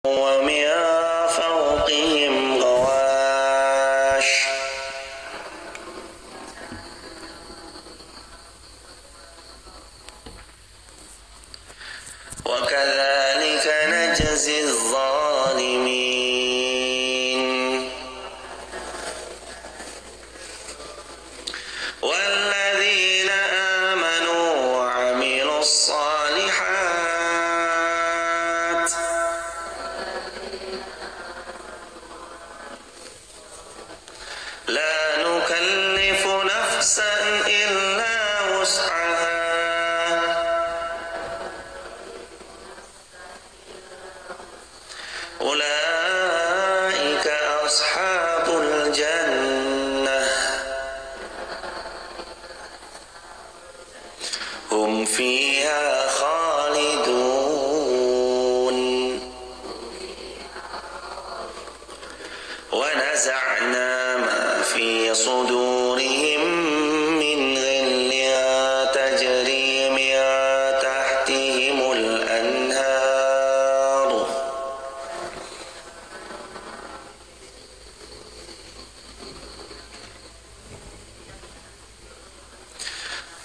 ومن فوقهم غواش وكذلك نجزي الظالمين والذين آمنوا وعملوا الصالحات لا نكلف نفسا إلا وسعها أولئك أصحاب الجنة هم فيها خالدون ونزعنا ما في صدورهم من غل تجري من تحتهم الأنهار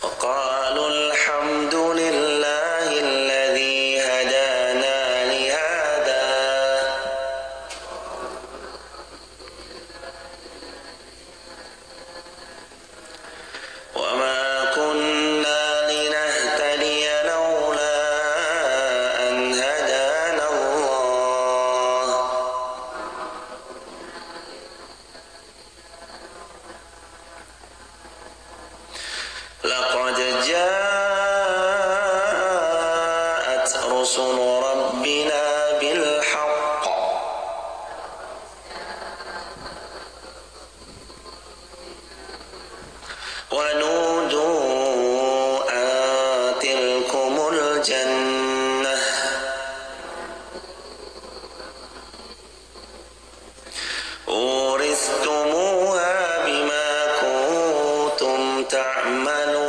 وقالوا الحمد لله الذي هدانا لهذا وما كنا لنهتدي لولا أن هدانا الله لقد جاءت رسل ربنا بالحق ونودوا أن تلكم الجنة أورثتموها بما كنتم تعملون.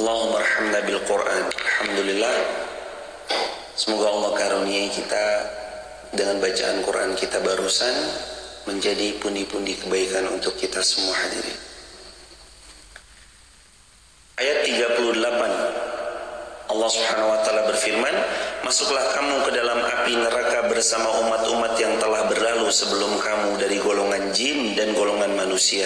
Allahumma arhamna bil Quran. Alhamdulillah, semoga Allah karuniai kita dengan bacaan Quran kita barusan menjadi pundi-pundi kebaikan untuk kita semua hadirin. Ayat 38, Allah Subhanahu wa taala berfirman, "Masuklah kamu ke dalam api neraka bersama umat-umat yang telah berlalu sebelum kamu dari golongan jin dan golongan manusia.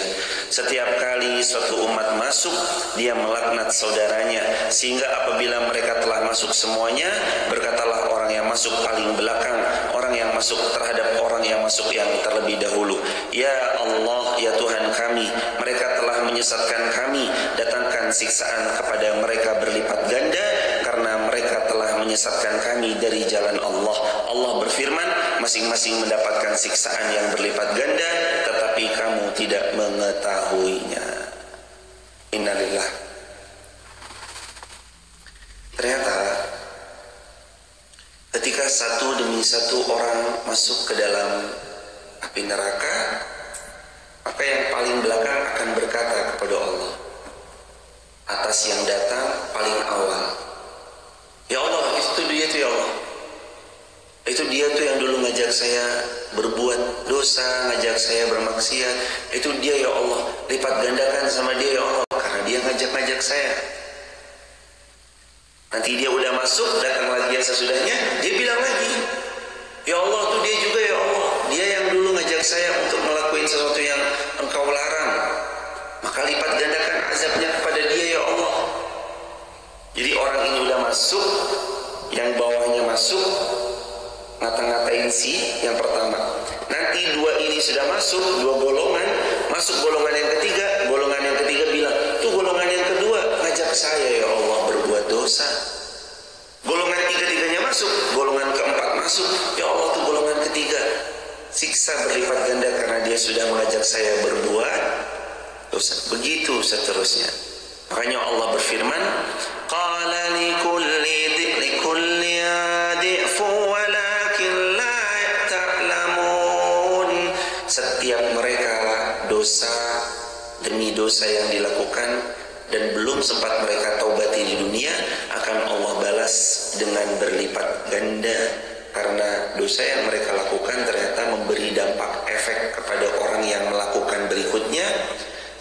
Setiap kali suatu umat masuk, dia melaknat saudaranya, sehingga apabila mereka telah masuk semuanya, berkatalah orang yang masuk paling belakang, orang yang masuk terhadap orang yang masuk yang terlebih dahulu, ya Allah, ya Tuhan kami, mereka telah menyesatkan kami, datangkan siksaan kepada mereka berlipat ganda karena mereka telah menyesatkan kami dari jalan Allah." Allah berfirman, masing-masing mendapatkan siksaan yang berlipat ganda, tetapi kamu tidak mengetahuinya. Innalillah. Ternyata ketika satu demi satu orang masuk ke dalam api neraka, maka yang paling belakang akan berkata kepada Allah atas yang datang paling awal, "Ya Allah, itu dia tuh ya Allah. Itu dia tuh yang dulu ngajak saya berbuat dosa, ngajak saya bermaksiat. Itu dia ya Allah. Lipat gandakan sama dia ya Allah, karena dia ngajak-ngajak saya." Nanti dia udah masuk, datang lagi yang sesudahnya, dia bilang lagi, "Ya Allah, tuh dia juga ya Allah. Dia yang dulu ngajak saya untuk melakukan sesuatu yang Engkau larang. Maka lipat gandakan azabnya kepada dia ya Allah." Jadi orang ini udah masuk, yang bawahnya masuk, ngata-ngatain si yang pertama. Nanti dua ini sudah masuk, dua golongan, masuk golongan yang ketiga bilang, "Tuh golongan yang kedua ngajak saya ya Allah berbuat dosa." Golongan tiga-tiganya masuk, golongan keempat masuk, "Ya Allah, tuh golongan ketiga siksa berlipat ganda karena dia sudah mengajak saya berbuat dosa." Begitu seterusnya. Makanya Allah berfirman, "Qala likulli di'fu walakin la ta'lamun." Setiap mereka dosa demi dosa yang dilakukan, belum sempat mereka taubati di dunia akan Allah balas dengan berlipat ganda, karena dosa yang mereka lakukan ternyata memberi dampak efek kepada orang yang melakukan berikutnya,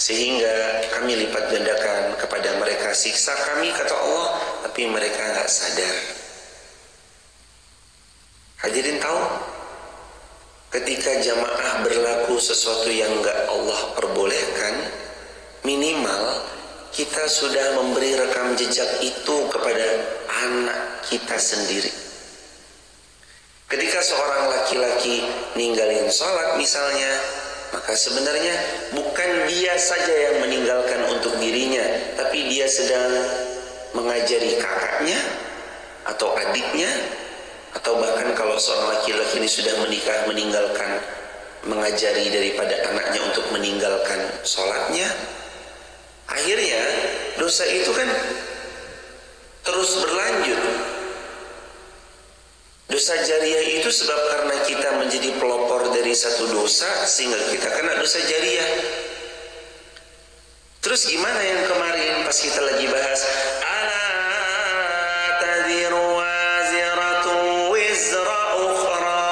sehingga kami lipat gandakan kepada mereka siksa kami, kata Allah, tapi mereka nggak sadar. Hadirin tahu, ketika jamaah berlaku sesuatu yang nggak Allah perbolehkan, minimal kita sudah memberi rekam jejak itu kepada anak kita sendiri. Ketika seorang laki-laki ninggalin sholat misalnya, maka sebenarnya bukan dia saja yang meninggalkan untuk dirinya, tapi dia sedang mengajari kakaknya atau adiknya, atau bahkan kalau seorang laki-laki ini sudah menikah, mengajari daripada anaknya untuk meninggalkan sholatnya. Akhirnya dosa itu kan terus berlanjut. Dosa jariah itu sebab karena kita menjadi pelopor dari satu dosa sehingga kita kena dosa jariah. Terus gimana yang kemarin pas kita lagi bahas ala tadhiru waziratu wizra ukhra,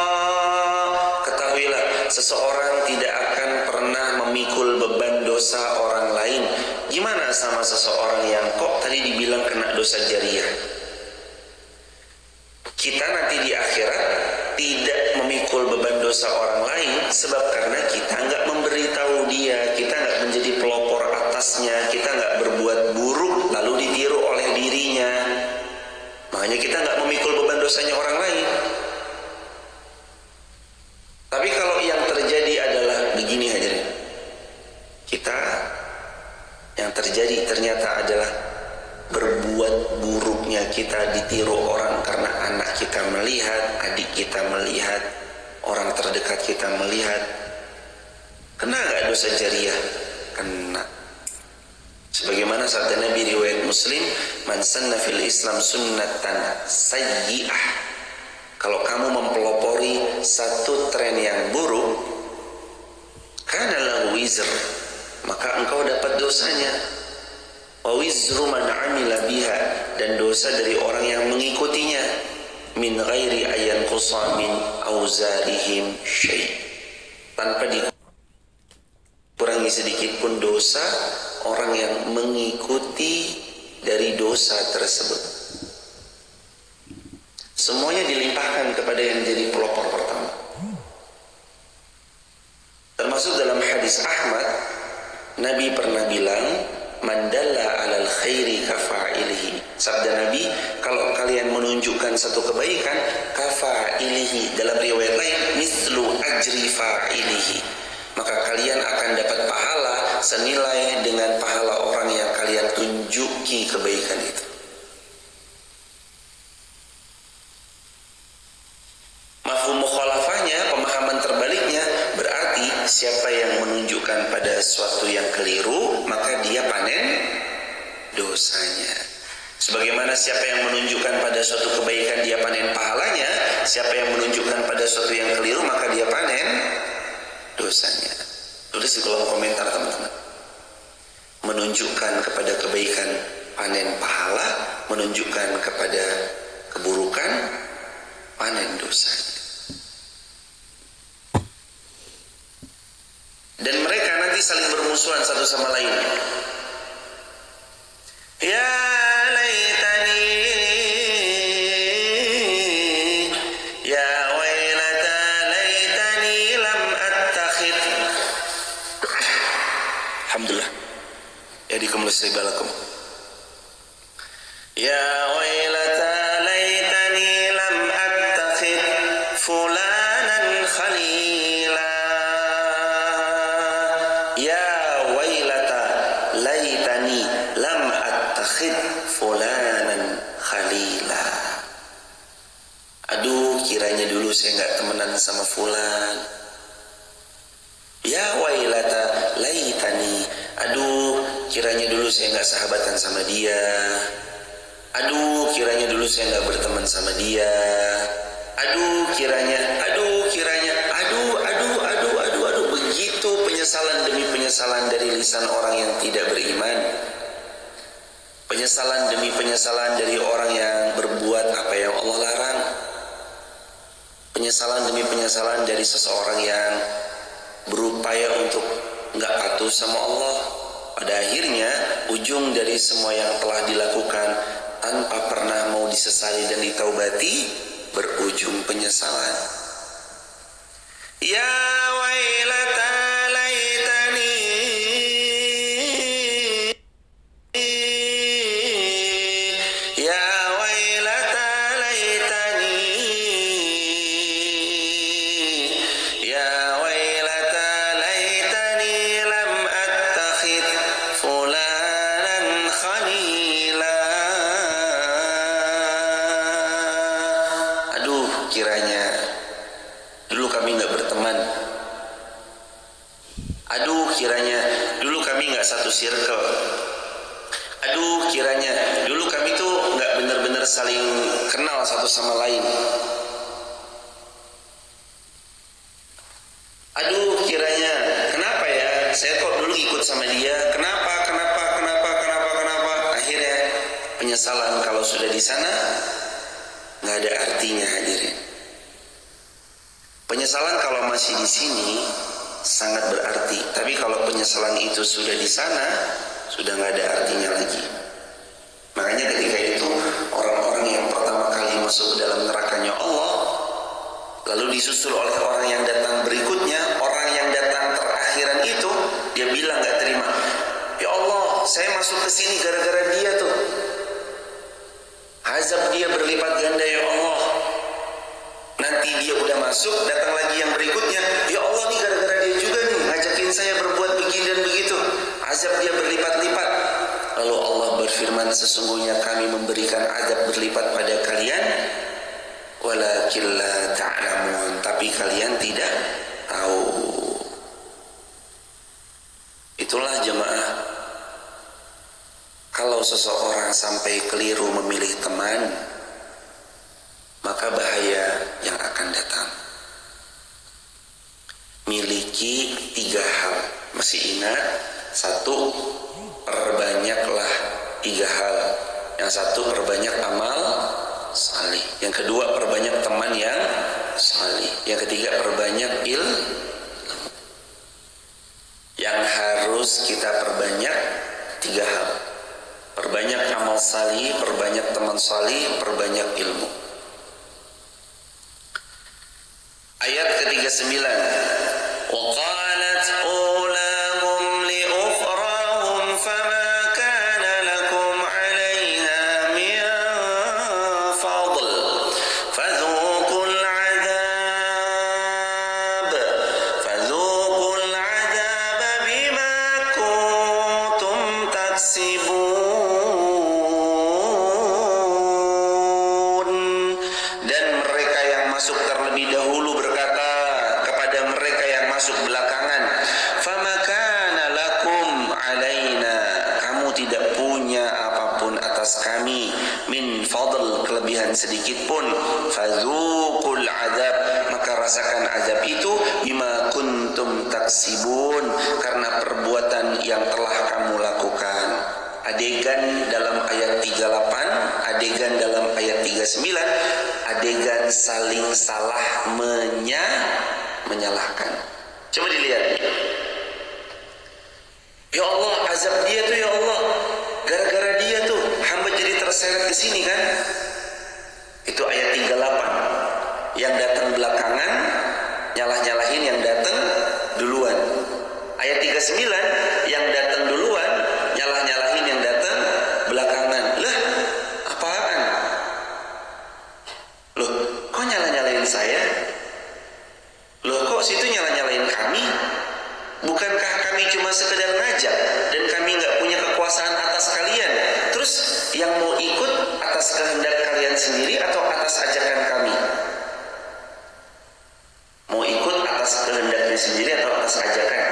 ketahuilah seseorang tidak akan pernah memikul beban dosa orang lain. Gimana sama seseorang yang kok tadi dibilang kena dosa jariah? Kita nanti di akhirat tidak memikul beban dosa orang lain sebab karena kita nggak memberitahu dia, kita nggak menjadi pelopor atasnya, kita nggak berbuat buruk lalu ditiru oleh dirinya. Makanya kita nggak memikul beban dosanya orang lain. Tapi kalau yang terjadi adalah begini aja, kita yang terjadi ternyata adalah berbuat buruknya kita ditiru orang karena anak kita melihat, adik kita melihat, orang terdekat kita melihat. Kena gak dosa jariah? Kena. Sebagaimana sabda Nabi riwayat Muslim, man sanna fil Islam sunnatan sayyi'ah. Kalau kamu mempelopori satu tren yang buruk, kana lahu wizr, maka engkau dapat dosanya. Wa wizru man amila biha, dan dosa dari orang yang mengikutinya, min ghairi ayan qusa min auzarihim syai', tanpa dikurangi sedikit pun dosa orang yang mengikuti dari dosa tersebut. Semuanya dilimpahkan kepada yang jadi pelopor pertama. Termasuk dalam hadis Ahmad, Nabi pernah bilang, mandalla alal khairi kafa'ilihi. Sabda Nabi, kalau kalian menunjukkan satu kebaikan, kafa'ilihi, dalam riwayat lain mislu ajri fa'ilihi, maka kalian akan dapat pahala senilai dengan pahala orang yang kalian tunjuki kebaikan itu. Mafhum mukhalafahnya, pemahaman terbaliknya, berarti siapa yang menunjukkan pada sesuatu yang keliru, maka dia panen dosanya. Sebagaimana siapa yang menunjukkan pada suatu kebaikan dia panen pahalanya, siapa yang menunjukkan pada suatu yang keliru maka dia panen dosanya. Tulis di kolom komentar teman-teman. Menunjukkan kepada kebaikan panen pahala, menunjukkan kepada keburukan panen dosanya. Dan mereka nanti saling bermusuhan satu sama lain. Ya laitani, ya wailata laitani lam attakhid. Alhamdulillah. Ya dikumulasi balakum. Ya wailata laitani lam attakhid fulanan khalila. Ya wailata laitani lam attakhid fulanan khalila. Aduh, kiranya dulu saya nggak temenan sama fulan. Ya wailata laitani, aduh kiranya dulu saya nggak sahabatan sama dia. Aduh kiranya dulu saya nggak berteman sama dia. Aduh kiranya, begitu penyesalan demi penyesalan dari lisan orang yang tidak beriman. penyesalan demi penyesalan dari orang yang berbuat apa yang Allah larang, penyesalan demi penyesalan dari seseorang yang berupaya untuk nggak patuh sama Allah. Pada akhirnya ujung dari semua yang telah dilakukan tanpa pernah mau disesali dan ditaubati berujung penyesalan. Ya wailata laitani ya wailata laitani ya wailata laitani lam attakhid fulanan khalila. Aduh, kiranya dulu kami nggak berteman. Aduh, kiranya dulu kami nggak satu circle. Aduh, kiranya dulu kami tuh nggak benar-benar saling kenal satu sama lain. Aduh, kiranya kenapa ya saya kok dulu ikut sama dia? Kenapa? Akhirnya penyesalan kalau sudah di sana nggak ada artinya, hadirin. Penyesalan kalau masih di sini sangat berarti, tapi kalau penyesalan itu sudah di sana, sudah nggak ada artinya lagi. Makanya ketika itu orang-orang yang pertama kali masuk ke dalam nerakanya Allah, lalu disusul oleh orang yang datang berikutnya, orang yang datang terakhiran itu, dia bilang nggak terima, ya Allah, saya masuk ke sini gara-gara dia tuh, azab dia berlipat ganda ya Allah. Nanti dia udah masuk, datang lagi yang berikutnya, ya Allah nih gara-gara dia juga nih ngajakin saya berbuat begini dan begitu, azab dia berlipat-lipat. Lalu Allah berfirman, sesungguhnya kami memberikan azab berlipat pada kalian, walakin la ta'lamun, tapi kalian tidak tahu. Itulah jemaah, kalau seseorang sampai keliru memilih teman, maka bahaya yang akan datang. Miliki 3 hal. Masih ingat? 1, perbanyaklah 3 hal. Yang 1, perbanyak amal salih. Yang kedua, perbanyak teman yang salih. Yang ketiga, perbanyak ilmu. Yang harus kita perbanyak 3 hal. Perbanyak amal salih, perbanyak teman salih, perbanyak ilmu. Ayat ke-39, wa qalat ulahum li ukhrahum fama kana lakum 'alayha min fadl fadhuqul 'adzab bima kuntum taksibun. Dan mereka yang masuk terlebih dahulu berkata kepada mereka yang masuk belakangan, fama kana lakum alaina, kamu tidak punya apapun atas kami, min fadl, kelebihan sedikit pun, fadzuqul azab, maka rasakan azab itu, bima kuntum taksibun, karena perbuatan yang telah kamu lakukan. Adegan dalam ayat 38, adegan dalam ayat 39, adegan saling salah menyalahkan. Coba dilihat. Ya Allah, azab dia tuh ya Allah, gara-gara dia tuh hamba jadi terseret ke sini kan. Itu ayat 38. Yang datang belakangan nyalah-nyalahin yang datang duluan. Ayat 39, yang datang duluan nyalah-nyalahin yang datang belakangan. Lah, apaan? Loh, kok nyalah-nyalahin saya? Loh, kok situ nyalah-nyalahin kami? Bukankah kami cuma sekedar ngajak dan kami nggak punya kekuasaan atas kalian? Terus yang mau ikut atas kehendak kalian sendiri atau atas ajakan kami? Mau ikut atas kehendaknya sendiri atau atas ajakan?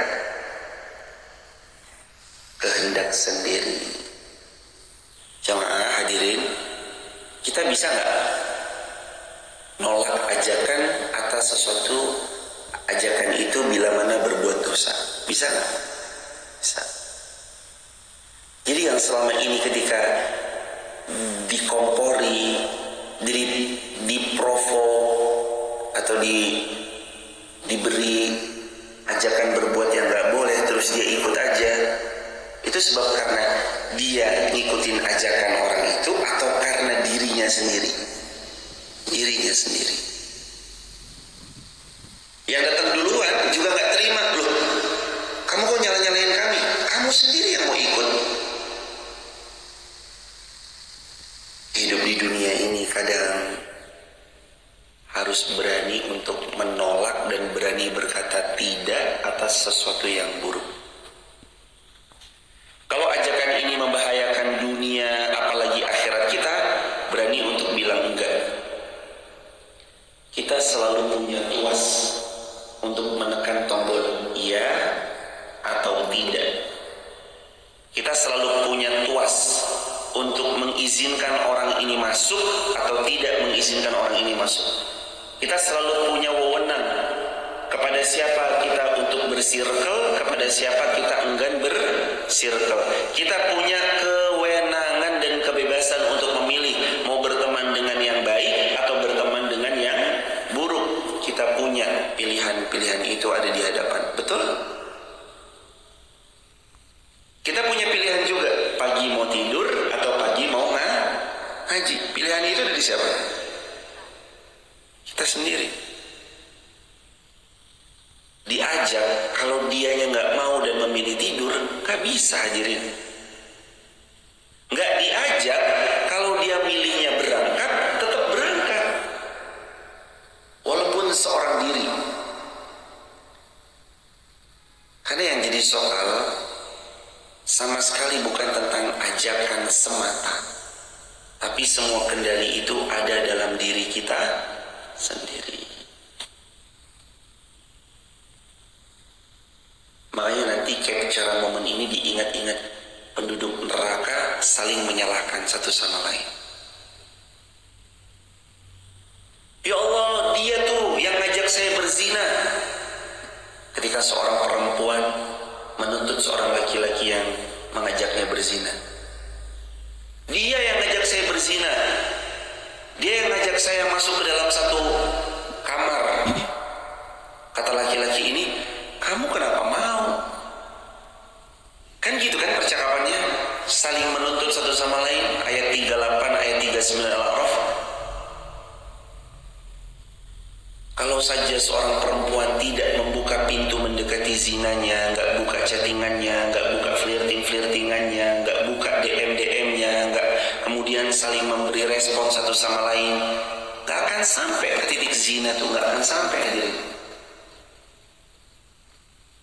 Kehendak sendiri. Jamaah hadirin, kita bisa nggak nolak ajakan atas sesuatu ajakan itu bila mana berbuat dosa? Bisa nggak? Bisa. Jadi yang selama ini ketika dikompori, diprovok atau diberi ajakan berbuat yang nggak boleh terus dia ikut aja, itu sebab karena dia ngikutin ajakan orang itu atau karena dirinya sendiri yang datang duluan juga nggak terima. Loh, kamu kok nyalain kami, kamu sendiri yang mau ikut. Hidup di dunia ini kadang harus berani untuk menolak dan berani berkata tidak atas sesuatu yang buruk. Kalau ajakan ini membahayakan dunia apalagi akhirat kita, berani untuk bilang enggak. Kita selalu punya tuas untuk menekan tombol iya atau tidak. Kita selalu punya tuas untuk mengizinkan orang ini masuk atau tidak mengizinkan orang ini masuk. Kita selalu punya wewenang kepada siapa kita untuk bersirkel, kepada siapa kita enggan bersirkel. Kita punya kewenangan dan kebebasan untuk memilih mau berteman dengan yang baik atau berteman dengan yang buruk. Kita punya pilihan-pilihan itu ada di hadapan. Betul? Kita punya pilihan juga, pagi mau tidur atau pagi mau ngaji. Pilihan itu ada di siapa? Kita sendiri. Diajak, kalau dianya nggak mau dan memilih tidur, nggak bisa hadirin. Nggak diajak, kalau dia milihnya berangkat, tetap berangkat. Walaupun seorang diri. Karena yang jadi soal sama sekali bukan tentang ajakan semata, tapi semua kendali itu ada dalam diri kita sendiri. Makanya nanti capture momen ini diingat-ingat, penduduk neraka saling menyalahkan satu sama lain. Ya Allah, dia tuh yang ngajak saya berzina. Ketika seorang perempuan menuntut seorang laki-laki yang mengajaknya berzina. Dia yang ngajak saya berzina. Dia yang ngajak saya masuk ke dalam satu kamar. Kata laki-laki ini, kamu kenapa mau? Kan gitu kan percakapannya, saling menuntut satu sama lain. Ayat 38, ayat 39 Al-A'raf. Kalau saja seorang perempuan tidak membuka pintu mendekati zinanya, nggak buka chattingannya, nggak buka flirtingannya, nggak buka DM-nya, nggak kemudian saling memberi respon satu sama lain, nggak akan sampai ke titik zina tuh, nggak akan sampai hadirin.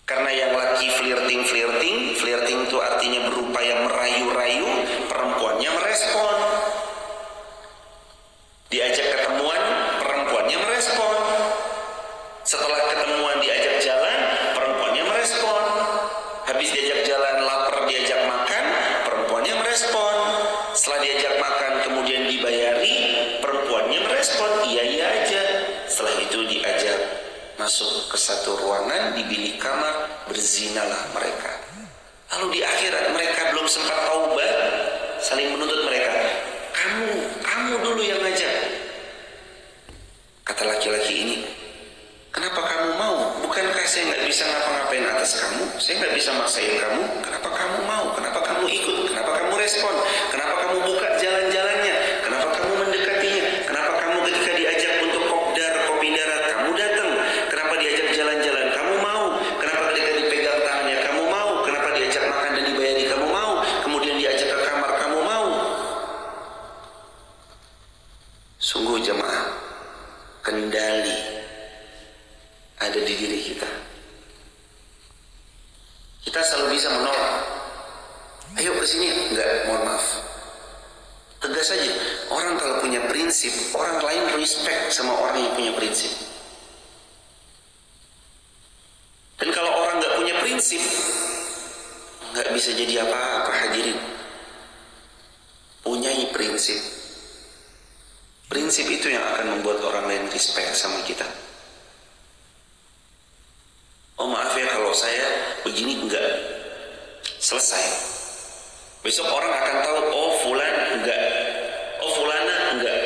Karena yang laki flirting itu artinya berupaya merayu-rayu, perempuannya merespon. Diajak ketemuan, perempuannya merespon. Setelah ketemuan diajak jalan, perempuannya merespon. Habis diajak jalan, lapar, diajak makan, perempuannya merespon. Setelah diajak makan kemudian dibayari, perempuannya merespon, iya aja. Setelah itu diajak masuk ke satu ruangan, di bilik kamar, berzinalah mereka. Lalu di akhirat mereka belum sempat taubat, saling menuntut mereka. Kamu dulu yang ngajak. Kata laki-laki ini, kenapa kamu mau? Bukankah saya nggak bisa ngapa-ngapain atas kamu? Saya nggak bisa maksain kamu. Kenapa kamu mau? Kenapa kamu ikut? Kenapa kamu respon? Kenapa kamu buka jalan-jalannya? Kenapa kamu mendekatinya? Kenapa kamu ketika diajak untuk kopi darat, kamu datang? Kenapa diajak jalan-jalan? Kamu mau? Kenapa ketika dipegang tangannya? Kamu mau? Kenapa diajak makan dan dibayari? Kamu mau? Kemudian diajak ke kamar, kamu mau? Sungguh jemaah, kendali ada di diri kita. Kita selalu bisa menolak. Ayo kesini, enggak, mohon maaf. Tegas saja. Orang kalau punya prinsip, orang lain respect sama orang yang punya prinsip. Dan kalau orang nggak punya prinsip, nggak bisa jadi apa-apa hadirin. Punyai prinsip. Prinsip itu yang akan membuat orang lain respect sama kita. Oh maaf ya kalau saya begini, enggak. Selesai. Besok orang akan tahu, oh fulan enggak Oh fulana enggak.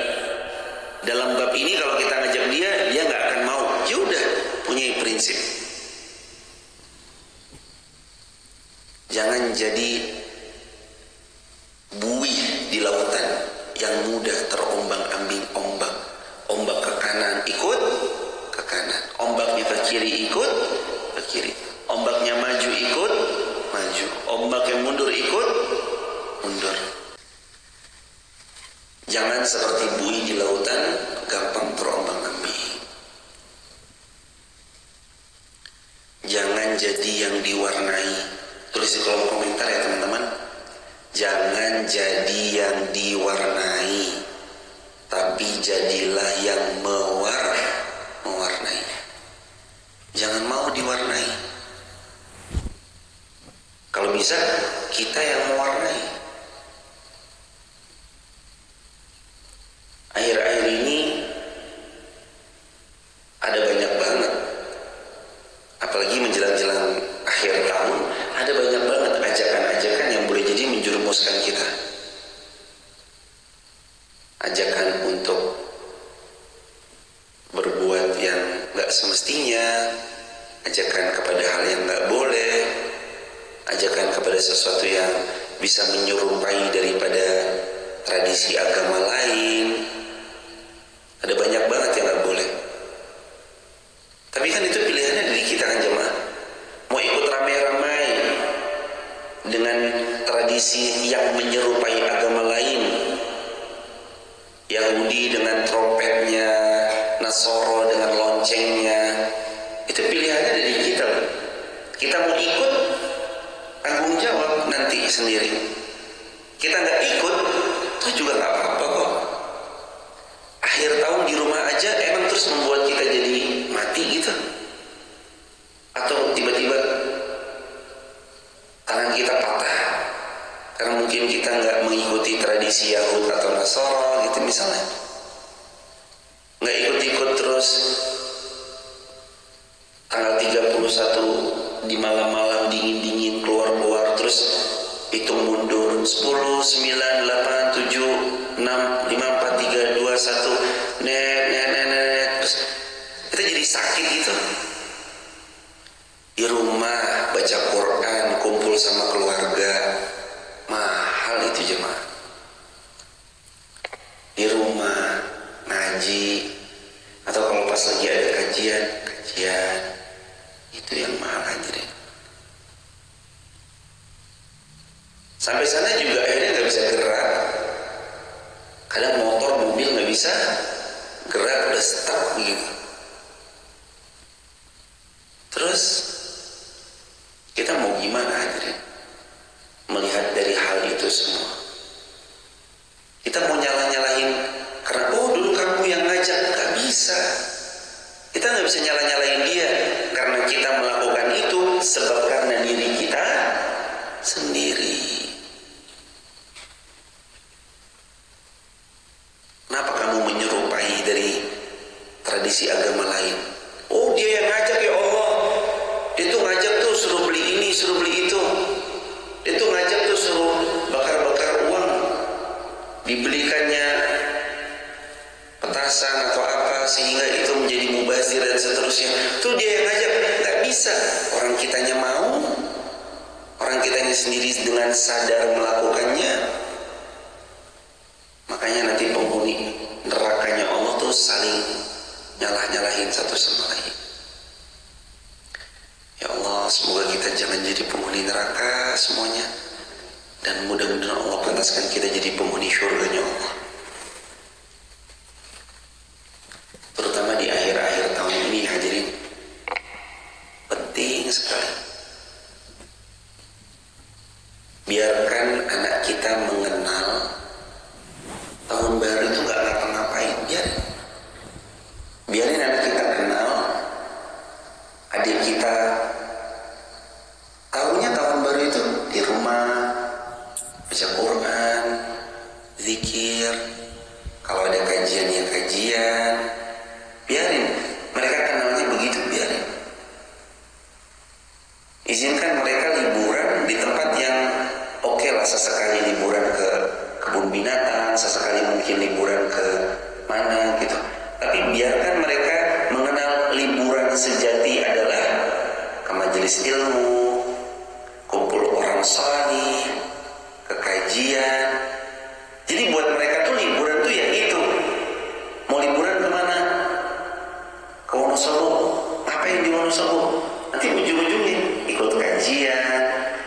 Dalam bab ini kalau kita ngajak dia nggak akan mau. Ya udah, punya prinsip. Jangan jadi buih di lautan yang mudah terombang-ambing ombak. Ombak ke kanan ikut ke kanan, ombaknya ke kiri ikut ke kiri, ombaknya maju ikut maju, ombaknya mundur ikut mundur. Jangan seperti buih di lautan, gampang terombang-ambing. Jangan jadi yang diwarnai. Tulis di kolom komentar ya teman-teman. Jangan jadi yang diwarnai, tapi jadilah yang mewarnai. Jangan mau diwarnai. Kalau bisa, kita yang mewarnai. Akhir-akhir ini ada banyak banget, apalagi menjelang-jelang akhir tahun, ada banyak banget ajakan-ajakan yang boleh jadi menjerumuskan kita. Ajakan untuk berbuat yang gak semestinya, ajakan kepada hal yang gak boleh, ajakan kepada sesuatu yang bisa menyerupai daripada tradisi agama lain. Ada banyak banget yang gak boleh. Tapi kan itu pilihannya dari kita kan jemaah. Mau ikut ramai-ramai dengan tradisi yang menyerupai agama lain, Yahudi dengan trompetnya, Nasoro dengan loncengnya, itu pilihannya dari kita. Kita mau ikut, tanggung jawab nanti sendiri. Kita nggak ikut, itu juga nggak apa-apa kok. Akhir tahun di rumah aja emang terus membuat kita jadi mati gitu, atau tiba-tiba tangan kita patah karena mungkin kita nggak mengikuti tradisi Yahudi atau Nasoro gitu misalnya, nggak ikut-ikut terus tanggal 31 di malam-malam dingin-dingin keluar-keluar terus hitung mundur 10, 9, 8, 7, 6, 5, 4, 3, 2, 1 net terus kita jadi sakit gitu. Di rumah baca Quran, kumpul sama keluarga, mahal itu jemaah. Di rumah ngaji, atau kalau pas lagi ada kajian itu yang mahal hadirin. Sampai sana juga akhirnya nggak bisa gerak. Kadang motor, mobil nggak bisa gerak, udah stuck gitu. Terus kita mau gimana hadirin melihat dari hal itu semua? Kita mau nyalahin karena dulu kamu yang ngajak, nggak bisa. Kita nggak bisa nyalahin dia karena kita melakukan itu sebab karena diri kita sendiri. Kenapa kamu menyerupai dari tradisi agama lain? Oh dia yang ngajak ya Allah, dia tuh ngajak tuh suruh beli ini, suruh beli itu, dia tuh ngajak tuh suruh bakar-bakar uang, dibelikannya petasan atau apa sehingga itu menjadi mubazir dan seterusnya. Tuh dia yang ngajak, nggak bisa. Orang kitanya mau, orang kitanya sendiri dengan sadar melakukannya. Makanya nanti penghuni nerakanya Allah tuh saling nyalah-nyalahin satu sama lain. Ya Allah, semoga kita jangan jadi penghuni neraka semuanya, dan mudah-mudahan Allah pantaskan kita jadi penghuni syurganya Allah. Terutama di akhir-akhir tahun ini hadirin, penting sekali biarkan anak kita mengenal tahun baru itu gak ngapa-ngapain. Biarin anak kita kenal, adik kita tahunya tahun baru itu di rumah baca Quran, zikir, kalau ada kajian ya kajian. Biarin mereka kenalnya begitu, biarin. Izinkan mereka liburan di tempat yang oke lah, sesekali liburan ke kebun binatang teman, sesekali mungkin liburan ke mana gitu. Tapi biarkan mereka mengenal liburan sejati adalah ke majelis ilmu, kumpul orang salih, ke kajian. Jadi buat mereka tuh liburan tuh ya itu. Mau liburan kemana? Ke Wonosobo. Apa yang di Wonosobo? Nanti ujung-ujungnya ikut kajian.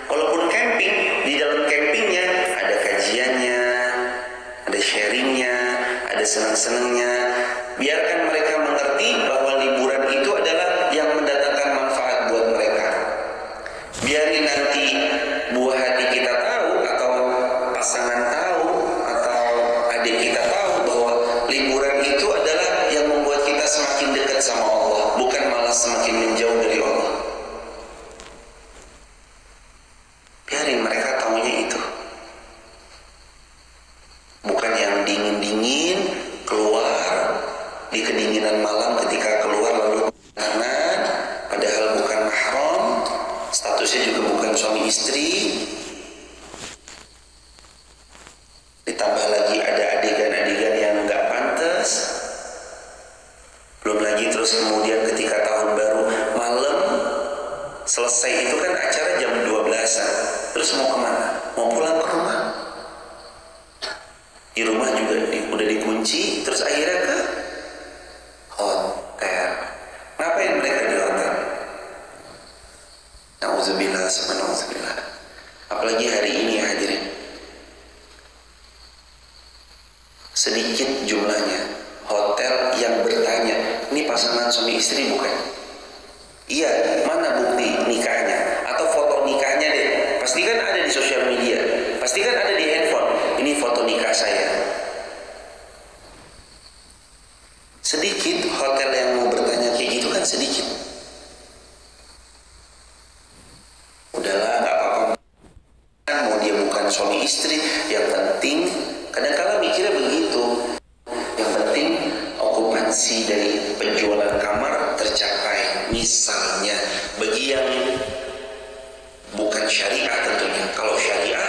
Walaupun camping, di dalam campingnya ada kajiannya, ada sharingnya, ada senang-senangnya. Biarkan mereka mengerti bahwa liburan itu adalah yang mendatangkan manfaat buat mereka. Biarin nanti buah hati kita tahu, atau pasangan tahu, atau adik kita tahu bahwa liburan itu adalah yang membuat kita semakin dekat sama Allah, bukan malah semakin menjauh dari Allah. Biarin mereka taunya itu. Bukan yang dingin-dingin keluar di kedinginan malam, ketika keluar lalu tangan, padahal bukan mahram, statusnya juga bukan suami istri. Ditambah lagi ada adegan-adegan yang nggak pantas. Belum lagi terus kemudian ketika tahun baru malam selesai itu kan acara jam 12-an. Terus mau kemana? Mau pulang ke rumah. Di rumah juga udah dikunci, terus akhirnya ke hotel. Ngapain mereka di hotel? Nauzubillah, subhanallah. Apalagi hari ini ya hadirin. Sedikit jumlahnya hotel yang bertanya, ini pasangan suami istri bukan? Iya, mana bukti nikahnya? Atau foto nikahnya deh. Pasti kan ada di sosial media, pasti kan ada di handphone. Ini foto nikah saya. Sedikit hotel yang mau bertanya kayak gitu kan sedikit. Udahlah, nggak apa-apa. Mau dia bukan suami istri, yang penting kadang-kala mikirnya begitu. Yang penting okupansi dari penjualan kamar tercapai. Misalnya bagi yang bukan syariah tentunya. Kalau syariah,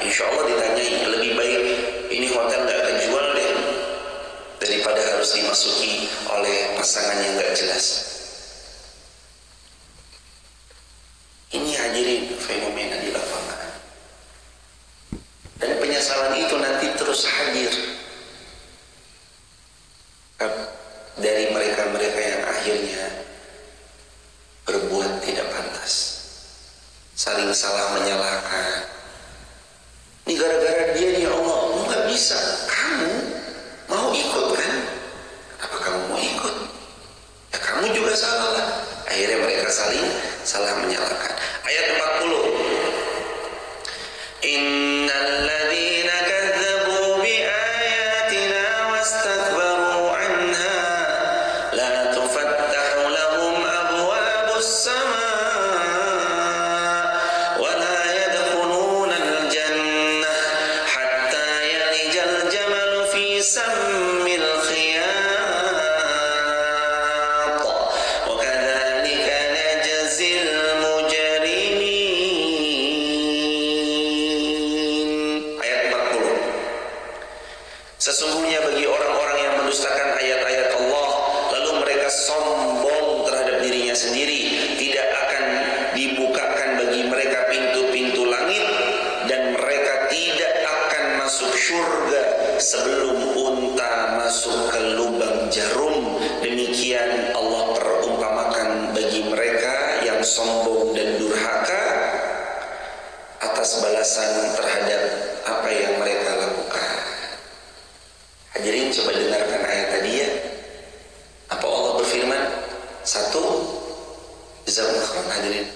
insya Allah ditanyai, lebih baik ini hotel nggak kejual deh daripada harus dimasuki oleh pasangan yang nggak jelas. Ini hadirin fenomena di lapangan. Dan penyesalan itu nanti terus hadir dari mereka-mereka yang akhirnya berbuat tidak pantas, saling salah menyalahkan. Ini gara-gara dia nih ya Allah, lu gak bisa, kamu mau ikut kan? Apa kamu mau ikut? Ya kamu juga salah lah. Akhirnya mereka saling salah menyalahkan. Ayat 40. Innal ladzina kadzdzabu bi ayatina wastakbaru anha la tufattahu lahum abwabus samaa wa la yadkhuluna al-jannah hatta yalijal jamalu fi sammil khiyat wa kadzalika najzil mujrimin. Ayat 40. Sesungguhnya bagi orang-orang yang mendustakan ayat-ayat Allah lalu mereka sombong terhadap dirinya sendiri, tidak akan dibukakan bagi mereka pintu-pintu langit dan mereka tidak akan masuk surga sebelum unta masuk ke lubang jarum. Demikian Allah perumpamakan bagi mereka yang sombong dan durhaka atas balasan terhadap apa yang mereka lakukan. Hadirin, coba dengarkan ayat tadi ya. Apa Allah berfirman? Satu, jazakumullah khairan hadirin.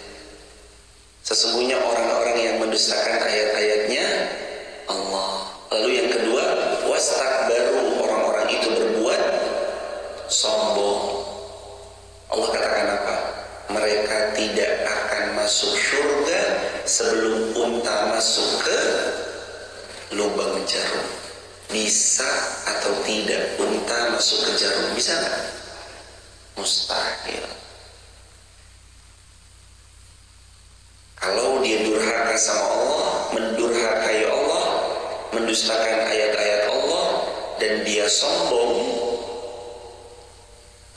Sesungguhnya orang-orang yang mendustakan ayat-ayatnya Allah. Lalu yang kedua, wastakbaru, orang-orang itu berbuat sombong. Allah katakan apa? Mereka tidak akan masuk surga sebelum unta masuk ke lubang jarum. Bisa atau tidak unta masuk ke jarum? Bisa nggak? Mustahil. Kalau dia durhaka sama Allah, mendurhakai Allah, mendustakan ayat-ayat Allah, dan dia sombong,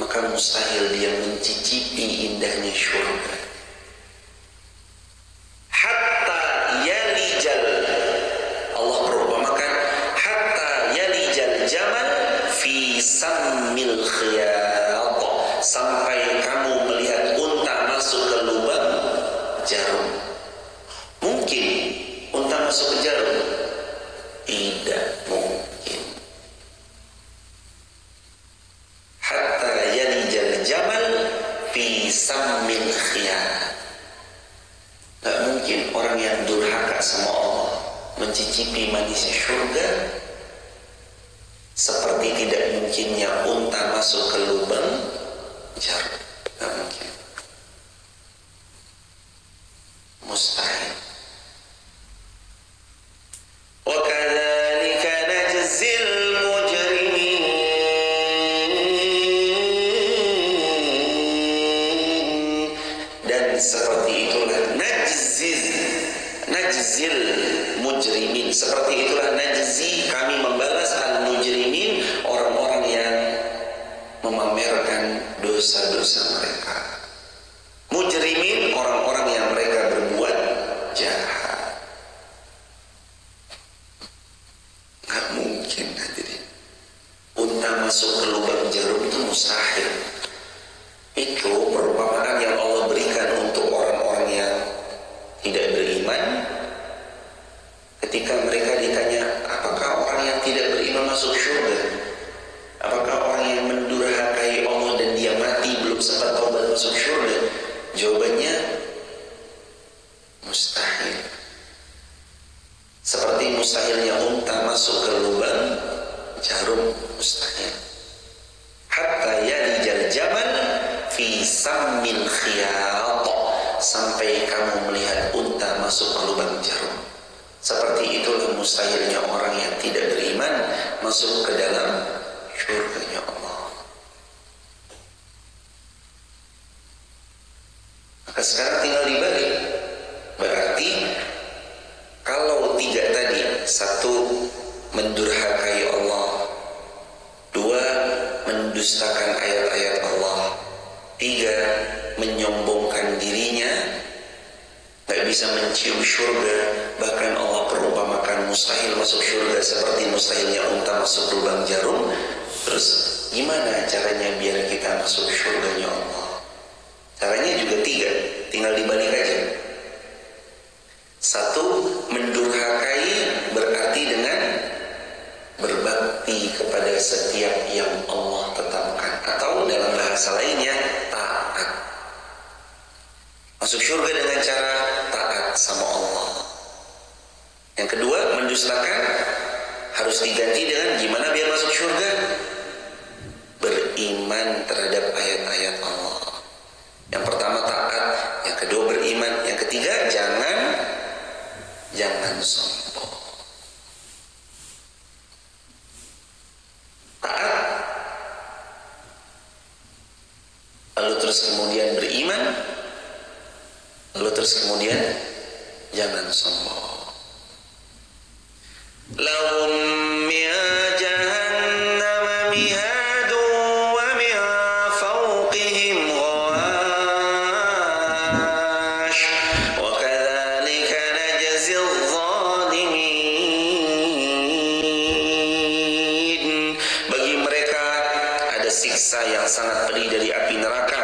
maka mustahil dia mencicipi indahnya syurga. Hatta yalijal, Allah perumpamakan, hatta yalijal jamal fi sammil khiyat, sampai kamu melihat unta masuk ke lubang jarum. Mungkin unta masuk ke jarum? Tidak mungkin. Hatta yalijal jamal fi sammil khiyat. Gak mungkin orang yang durhaka sama Allah mencicipi manisnya surga seperti tidak mungkinnya unta masuk ke lubang jarum. Gak mungkin. Mustahil. Wa kadzalika najzil mujrimin, dan seperti itulah najzil mujrimin, seperti itulah najzi, kami membalas al mujrimin, orang-orang yang memamerkan dosa-dosa mereka. Mujrimin, orang-orang yang mereka berbuat jahat. Gak mungkin hadirin unta masuk ke lubang jarum, itu mustahil. Itu perumpamaan yang Allah berikan untuk orang-orang yang tidak beriman. Ketika mereka ditanya, apakah orang yang tidak beriman masuk surga? Apakah orang yang mendurhakai Allah dan dia mati belum sempat taubat masuk surga? Jawabannya mustahil. Seperti mustahilnya unta masuk ke lubang jarum, mustahil. Hatta yalijal jamal fi sammil khiyat, sampai kamu melihat unta masuk ke lubang jarum. Seperti itulah mustahilnya orang yang tidak beriman masuk ke dalam surganya Allah. Maka sekarang tinggal dibalik. Berarti kalau tiga tadi, satu mendurhakai Allah, dua mendustakan ayat-ayat Allah, tiga menyombongkan dirinya, tak bisa mencium surga, bahkan Allah perumpamakan mustahil masuk surga seperti mustahilnya unta masuk lubang jarum. Terus gimana caranya biar kita masuk surganya Allah? Caranya juga tiga, tinggal dibalik aja. Satu, mendurhakai berarti dengan berbakti kepada setiap yang Allah tetapkan, atau dalam bahasa lainnya taat. Masuk surga dengan cara taat sama Allah. Yang kedua, mendustakan harus diganti dengan gimana biar masuk surga? Beriman terhadap ayat-ayat Allah. Yang pertama taat, yang kedua beriman, yang ketiga jangan sombong. Taat, lalu terus kemudian beriman, lalu terus kemudian jangan sombong. Lahum min jahannam mihadu wa min fawqihim ghawash wa kadzalika najzil zalimin. Bagi mereka ada siksa yang sangat pedih dari api neraka.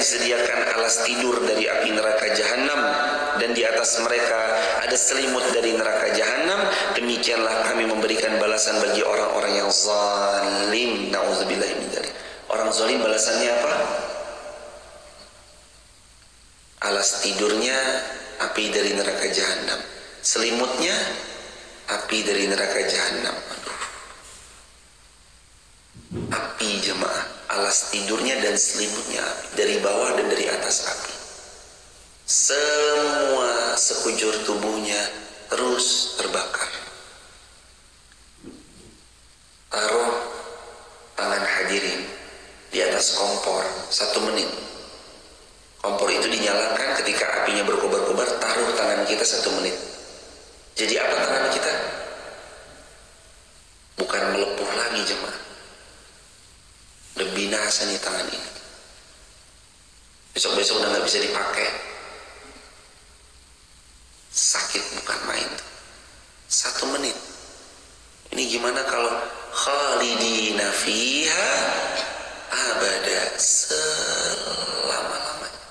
Disediakan alas tidur dari api neraka jahanam, dan di atas mereka ada selimut dari neraka jahanam. Demikianlah kami memberikan balasan bagi orang-orang yang zalim. Nauzubillahi min dzalik. Orang zalim balasannya apa? Alas tidurnya api dari neraka jahanam, selimutnya api dari neraka jahanam. Api jemaah, alas tidurnya dan selimutnya api, dari bawah dan dari atas api. Semua sekujur tubuhnya terus terbakar. Taruh tangan hadirin di atas kompor 1 menit. Kompor itu dinyalakan ketika apinya berkobar-kobar, taruh tangan kita 1 menit. Jadi apa tangan kita? Bukan melepuh lagi jemaah. Udah binasa nih tangan ini. Besok-besok udah gak bisa dipakai. Sakit bukan main. 1 menit. Ini gimana kalau khalidina fiha abada, selama-lamanya.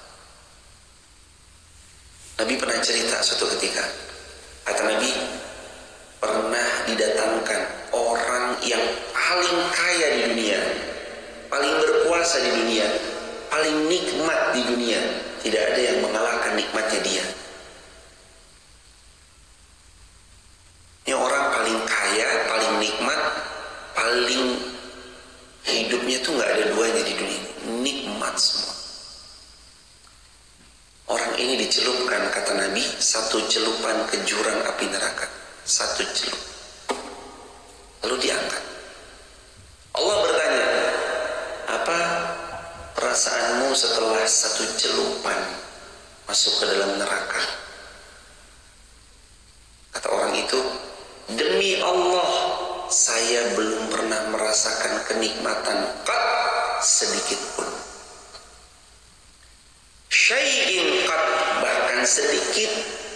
Nabi pernah cerita suatu ketika, kata Nabi, pernah didatangkan orang yang paling kaya di dunia, paling berkuasa di dunia, paling nikmat di dunia. Tidak ada yang mengalahkan nikmatnya dia. Ini orang paling kaya, paling nikmat, paling hidupnya tuh gak ada duanya di dunia. Nikmat semua. Orang ini dicelupkan, kata Nabi, 1 celupan ke jurang api neraka. 1 celup. Lalu diangkat. Allah bertanya, apa perasaanmu setelah 1 celupan masuk ke dalam neraka? Kata orang itu, demi Allah, saya belum pernah merasakan kenikmatan sedikit pun. Syai'in qad, bahkan sedikit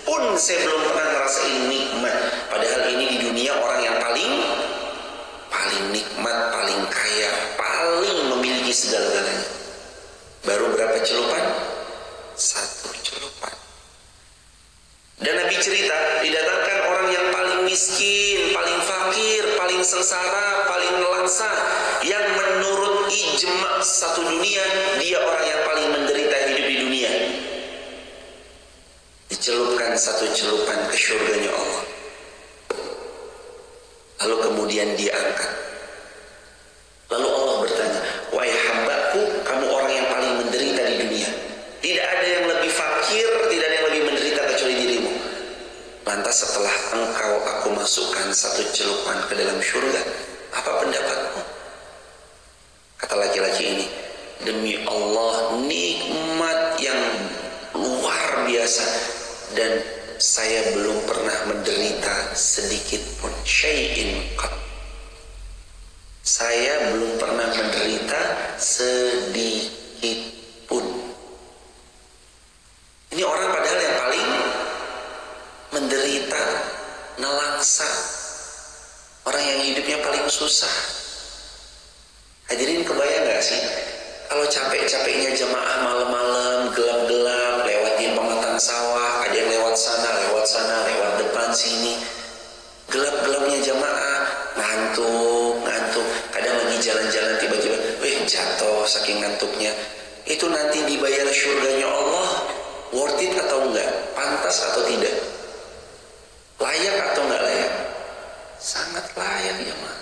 pun saya belum pernah ngerasain nikmat. Padahal ini di dunia orang yang paling nikmat, paling kaya, paling memiliki segala-galanya. Baru berapa celupan? 1 celupan. Dan Nabi cerita, didatangkan orang yang paling miskin, paling fakir, paling sengsara, paling nelangsa, yang menurut ijma' satu dunia, dia orang yang paling menderita hidup di dunia. Dicelupkan 1 celupan ke syurganya Allah. Lalu kemudian diangkat. Lalu Allah bertanya, wahai hambaku, kamu orang yang paling menderita di dunia. Tidak ada yang lebih fakir, tidak ada yang lebih menderita kecuali dirimu. Lantas setelah engkau aku masukkan 1 celupan ke dalam syurga, apa pendapatmu? Kata laki-laki ini, demi Allah, nikmat yang luar biasa, dan saya belum pernah menderita sedikit pun. Syai'in qad, saya belum pernah menderita sedikit pun. Ini orang padahal yang paling menderita, nelangsa, orang yang hidupnya paling susah. Hadirin kebayang gak sih, kalau capek-capeknya jemaah malam-malam, gelap-gelap, lewatin pematang sawah, ada yang lewat sana, lewat depan sini, gelap-gelapnya jemaah, ngantuk, kadang lagi jalan-jalan tiba-tiba, jatuh saking ngantuknya. Itu nanti dibayar syurganya Allah, worth it atau enggak? Pantas atau tidak? Layak atau enggak layak? Sangat layak jemaah.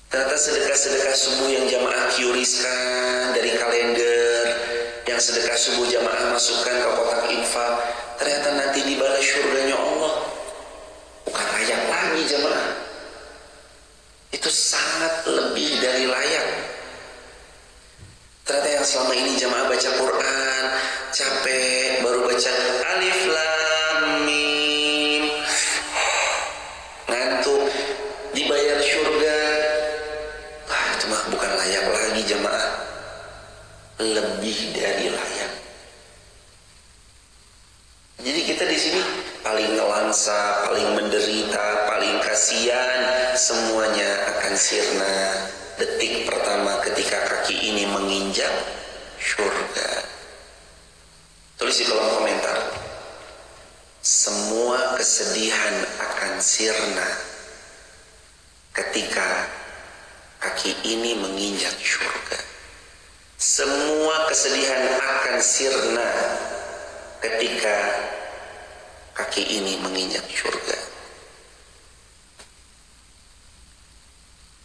Ternyata sedekah-sedekah subuh yang jamaah QRIS-kan dari kalender, yang sedekah subuh jamaah masukkan ke kotak infak, ternyata nanti dibalas syurganya Allah. Bukan layak lagi jamaah. Itu sangat lebih dari layak. Ternyata yang selama ini jamaah baca Quran, capek, baru baca Alif Lam Mim, ngantuk, dibayar syurga. Itu mah bukan layak lagi jamaah. Lebih dari layak. Jadi kita di sini paling nelangsa, paling menderita, paling kasihan, semuanya akan sirna detik pertama ketika kaki ini menginjak syurga. Tulis di kolom komentar, semua kesedihan akan sirna ketika kaki ini menginjak syurga. Semua kesedihan akan sirna ketika kaki ini menginjak syurga.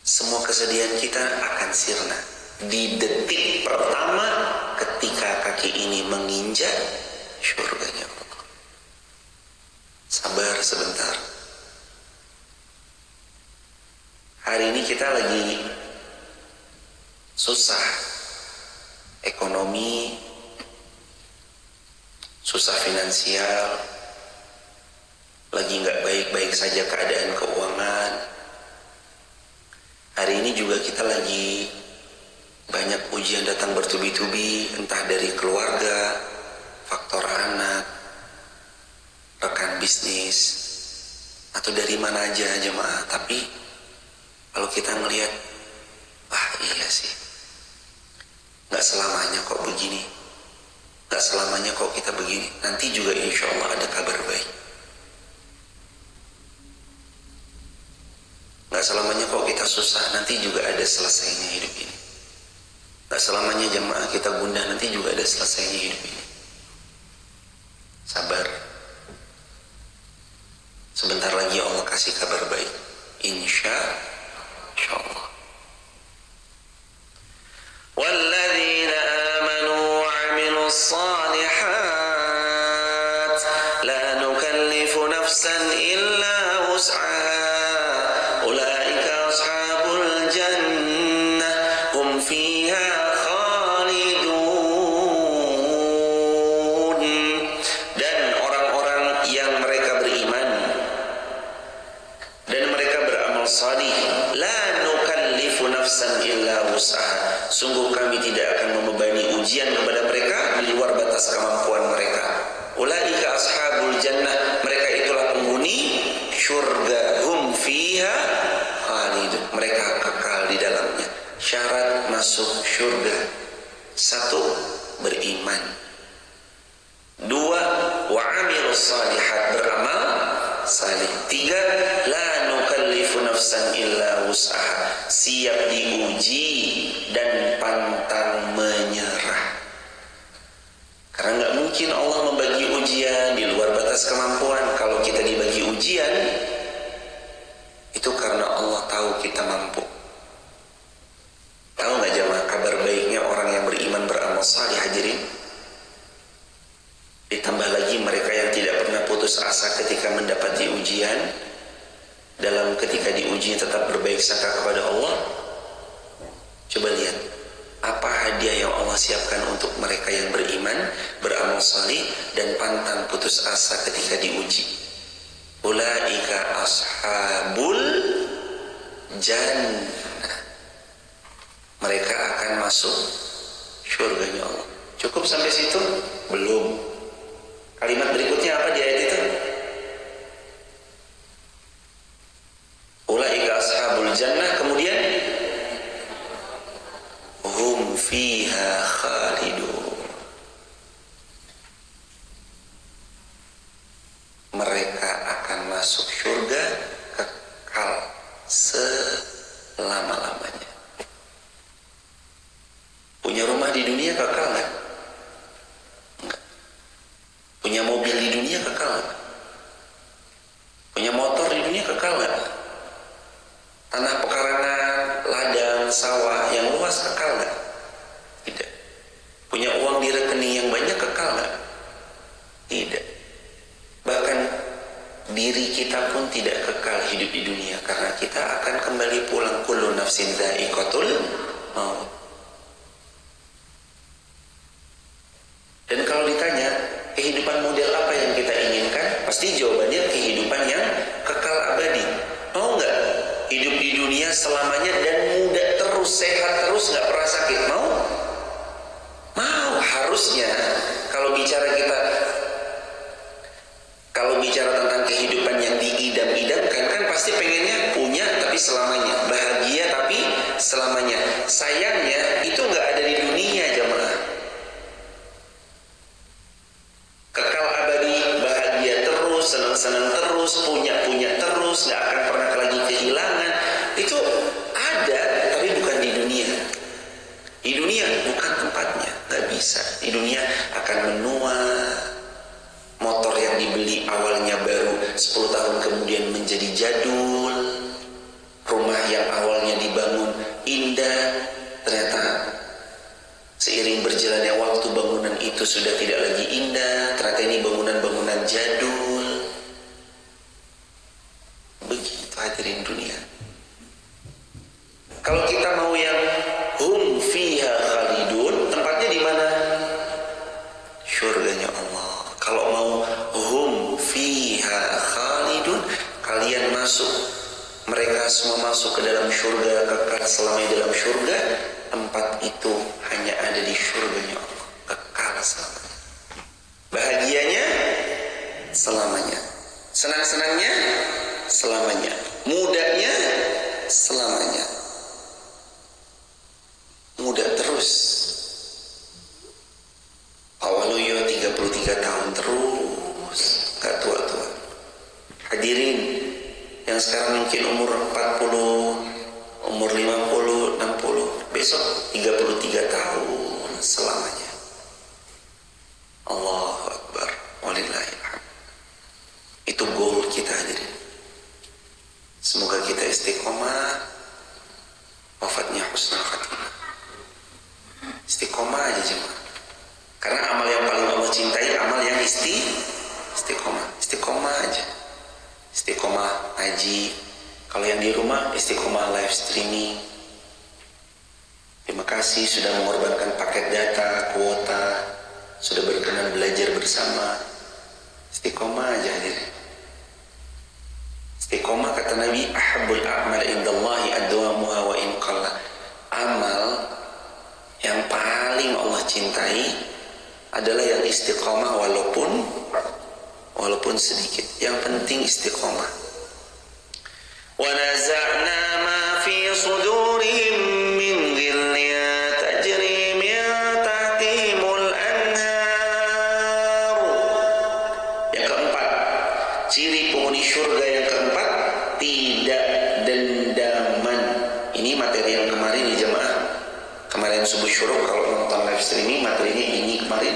Semua kesedihan kita akan sirna di detik pertama ketika kaki ini menginjak syurganya Allah. Sabar sebentar. Hari ini kita lagi susah, ekonomi susah finansial, lagi nggak baik-baik saja keadaan keuangan. Hari ini juga kita lagi banyak ujian datang bertubi-tubi, entah dari keluarga, faktor anak, rekan bisnis, atau dari mana aja jemaah. Tapi kalau kita ngelihat, iya sih, nggak selamanya kok begini, nggak selamanya kok kita begini. Nanti juga insya Allah ada kabar baik. Nggak selamanya kok kita susah, nanti juga ada selesainya hidup ini. Nggak selamanya jemaah kita gundah, nanti juga ada selesainya hidup ini. Sabar. Sebentar lagi Allah kasih kabar baik. Insya Allah. Walladzina amanu wa 'amilus shalihat la nukallifu nafsan illa wus'aha ulaika ashabul jannah hum fiha khalidun. Dan orang-orang yang mereka beriman dan mereka beramal salih, la nukallifu nafsan illa wus'aha, sungguh kami tidak akan membebani ujian kepada mereka di luar batas kemampuan mereka. Ulaika ashabul jannah, mereka itulah penghuni syurga, hum fiha khalidun, mereka kekal di dalamnya. Syarat masuk syurga: 1, beriman. 2, wa 'amilus shalihat, beramal salih. 3, la nukallifu nafsan illa wus'aha, siap diuji dan pantang menyerah. Karena nggak mungkin Allah membagi ujian di luar batas kemampuan. Kalau kita dibagi ujian, itu karena Allah tahu kita mampu. Tahu nggak jemaah kabar baiknya orang yang beriman beramal salih hadirin? Ditambah lagi mereka yang tidak pernah putus asa ketika mendapati ujian, dalam ketika diuji tetap berbaik sangka kepada Allah. Coba lihat, apa hadiah yang Allah siapkan untuk mereka yang beriman, beramal salih, dan pantang putus asa ketika diuji. Ulaika ashabul jannah, mereka akan masuk syurganya Allah. Cukup sampai situ? Belum. Kalimat berikutnya apa di ayat itu? Ulaika ashabul jannah, kemudian hum fiha khalidun, mereka akan masuk syurga kekal selama-lamanya. Punya rumah di dunia kekal nggak? Enggak. Punya mobil di dunia kekal nggak? Punya motor di dunia kekal nggak? Tanah pekarangan, ladang, sawah yang luas kekal nggak? Tidak. Punya uang di rekening yang banyak kekal nggak? Tidak. Bahkan diri kita pun tidak kekal hidup di dunia, karena kita akan kembali pulang. Kullu nafsin dha'iqatul maut. Dan kalau ditanya kehidupan model apa yang kita inginkan, pasti jawabannya kehidupan yang kekal abadi. Mau nggak hidup di dunia selamanya dan muda terus, sehat terus, nggak pernah sakit? Mau? Mau. Harusnya kalau bicara tentang kehidupan yang diidam-idamkan, kan pasti pengennya punya tapi selamanya, bahagia tapi selamanya. Sayangnya itu nggak ada di dunia jemaah. Kekal abadi, bahagia terus, senang-senang terus, punya terus, nggak akan pernah lagi kehilangan. Itu ada, tapi bukan di dunia. Di dunia bukan tempatnya, nggak bisa. Di dunia akan menua. Motor yang dibeli awalnya baru 10 tahun kemudian menjadi jadul. Rumah yang awalnya dibangun indah, ternyata seiring berjalannya waktu bangunan itu sudah tidak lagi indah. Ternyata ini bangunan-bangunan jadul. Begitu hadirin dunia. Kalau kita mau yang hum fiha khalidun, tempatnya di mana? Syurganya Allah. mereka semua masuk ke dalam syurga, kekal selamanya dalam syurga. 4 itu hanya ada di syurganya Allah, kekal selamanya. Bahagianya selamanya, senang-senangnya selamanya, mudanya selamanya, muda terus. Awaluyo 33 tahun terus, gak tua-tua. Hadirin yang sekarang mungkin umur 40, umur 50, 60, besok 33 tahun selamanya. Allahu Akbar, walillahilhamd. Itu goal kita, hadirin. Semoga kita istiqomah, wafatnya husnul khatimah. Istiqomah aja jemaah. Karena amal yang paling Allah cintai amal yang istiqomah. Istiqomah aja. Istiqomah ngaji. Kalau yang di rumah istiqomah live streaming. Terima kasih sudah mengorbankan paket data, kuota, sudah berkenan belajar bersama. Istiqomah aja hadirin. Istiqomah kata Nabi, ahabbul a'mal indallahi adwamuha wa in qalla. Amal yang paling Allah cintai adalah yang istiqomah walaupun sedikit. Yang penting istiqomah. Wa naza'na ma fi sudurihim min ghillin tajri min tahtihimul anhar. Yang keempat, ciri penghuni surga yang keempat, tidak dendaman. Ini materi yang kemarin nih jemaah. Kemarin subuh syuruk, kalau nonton live streaming materinya ini kemarin.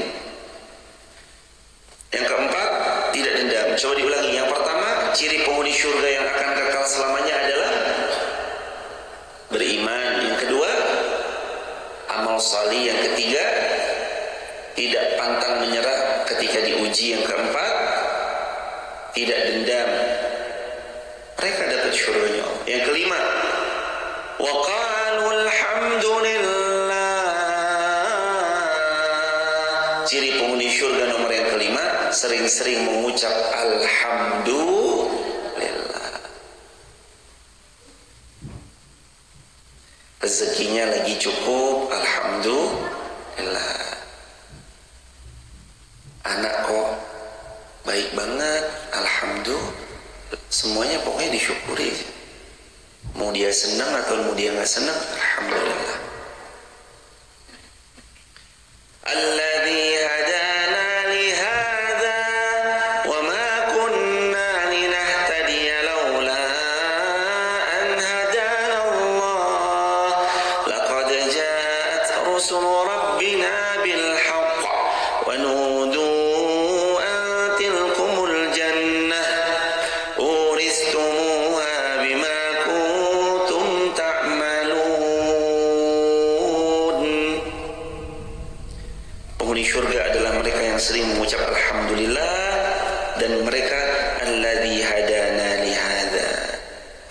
Yang keempat, tidak dendam. Coba diulangi. Yang pertama, ciri penghuni surga yang akan kekal selamanya adalah beriman. Yang kedua, amal salih. Yang ketiga, tidak pantang menyerah ketika diuji. Yang keempat, tidak dendam. Mereka dapat syurganya Allah. Yang kelima, wa qalu alhamdulillah. Ciri penghuni syurga nomor yang kelima, sering-sering mengucap alhamdulillah. Rezekinya lagi cukup, alhamdulillah. Anak kok baik banget, alhamdulillah. Semuanya pokoknya disyukuri. Mau dia senang atau mau dia nggak senang, alhamdulillah. Alladzi hadana li hadza wa ma kunna linahtadiya laula an hadana Allah. Laqad ja'at rusul rabbina bil haqq wa nudu an tilkumul jannah uristumuha bima kuntum ta'malun. Penghuni syurga adalah mereka yang sering mengucap alhamdulillah, dan mereka alladzi hadana li hadza,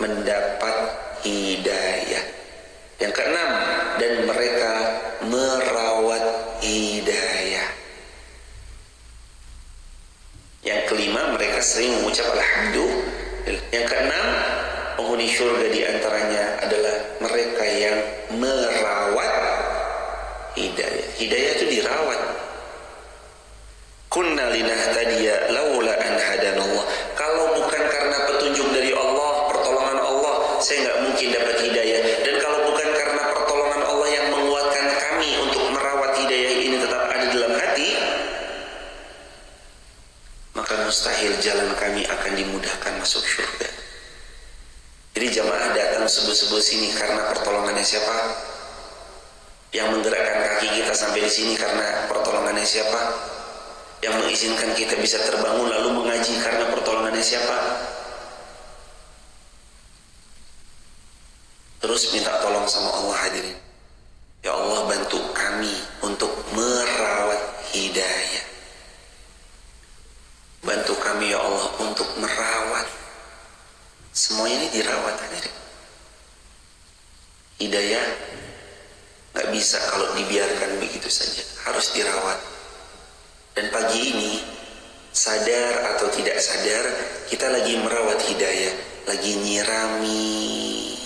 mendapat hidayah. Yang keenam, dan mereka merawat hidayah. Yang kelima, mereka sering mengucap alhamdulillah. Yang keenam, penghuni syurga diantaranya adalah mereka yang merawat hidayah. Hidayah itu dirawat. Kunna linahtadiya laula an hadanallah. Kalau bukan karena petunjuk dari Allah, pertolongan Allah, saya nggak mungkin dapat hidayah. Dan kalau bukan karena pertolongan Allah yang menguatkan kami untuk merawat hidayah ini tetap ada dalam hati, maka mustahil jalan kami akan dimudahkan masuk surga. Jadi jamaah datang subuh-subuh sini karena pertolongannya siapa? Yang menggerakkan kaki kita sampai di sini karena pertolongannya siapa? Yang mengizinkan kita bisa terbangun lalu mengaji karena pertolongannya siapa? Terus minta tolong sama Allah hadirin. Ya Allah, bantu kami untuk merawat hidayah. Bantu kami ya Allah untuk merawat. Semuanya ini dirawat hadirin. Hidayah gak bisa kalau dibiarkan begitu saja, harus dirawat. Dan pagi ini, sadar atau tidak sadar, kita lagi merawat hidayah. lagi nyirami,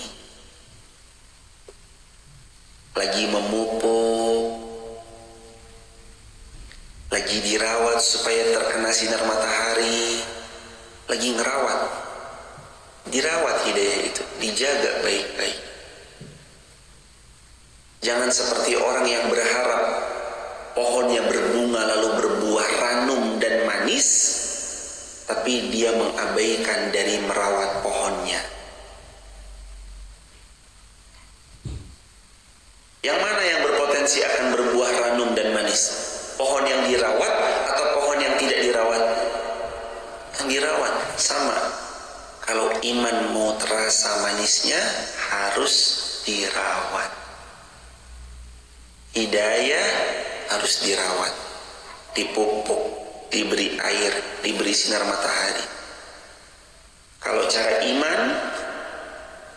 lagi memupuk, lagi dirawat supaya terkena sinar matahari, lagi ngerawat, dirawat hidayah itu, dijaga baik-baik. Jangan seperti orang yang berharap pohonnya berbunga lalu berbuah ranum dan manis, tapi dia mengabaikan dari merawat pohonnya. Yang mana yang berpotensi akan berbuah ranum dan manis? Pohon yang dirawat atau pohon yang tidak dirawat? Yang dirawat. Sama. Kalau iman mau terasa manisnya, harus dirawat. Hidayah harus dirawat, dipupuk, diberi air, diberi sinar matahari. Kalau cara iman,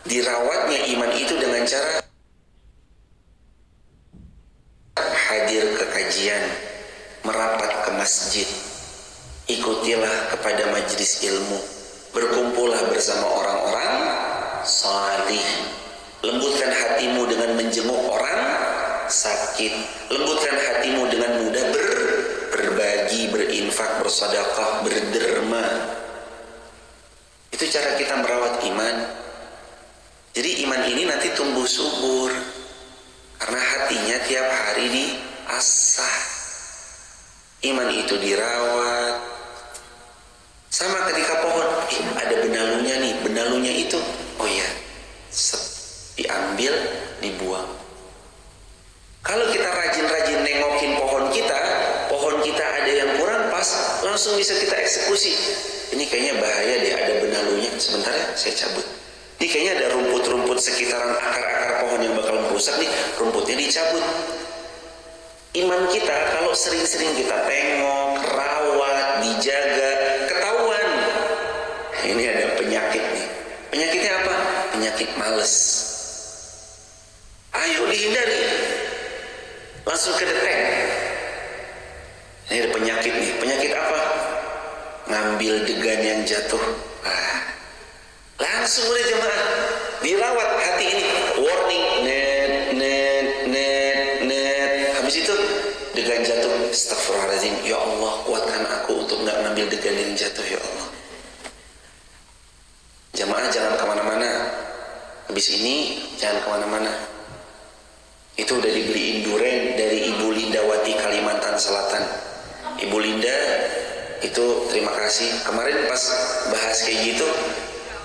dirawatnya iman itu dengan cara hadir ke kajian, merapat ke masjid, ikutilah kepada majelis ilmu, berkumpullah bersama orang-orang salih, lembutkan hatimu dengan menjenguk orang sakit, lembutkan hatimu dengan mudah berbagi, berinfak, bersedekah, berderma. Itu cara kita merawat iman. Jadi iman ini nanti tumbuh subur karena hatinya tiap hari diasah. Iman itu dirawat. Sama ketika pohon, ada benalunya nih, benalunya itu, oh ya, diambil, dibuang. Kalau kita rajin-rajin nengokin pohon kita ada yang kurang pas, langsung bisa kita eksekusi. Ini kayaknya bahaya deh, ada benalunya, sebentar ya, saya cabut. Ini kayaknya ada rumput-rumput sekitaran akar-akar pohon yang bakal merusak nih, rumputnya dicabut. Iman kita kalau sering-sering kita tengok, rawat, dijaga, ketahuan. Ini ada penyakit nih. Penyakitnya apa? Penyakit males. Ayo dihindari. Langsung kedetek. Ini ada penyakit nih. Penyakit apa? Ngambil degan yang jatuh. Langsung udah jemaah dirawat hati ini. Warning, net. Habis itu degan jatuh. Astagfirullahaladzim. Ya Allah, kuatkan aku untuk nggak ngambil degan yang jatuh, ya Allah. Jemaah jangan kemana-mana. Habis ini jangan kemana-mana. Itu udah dibeliin duren dari Ibu Lindawati Kalimantan Selatan. Ibu Linda itu terima kasih. Kemarin pas bahas kayak gitu,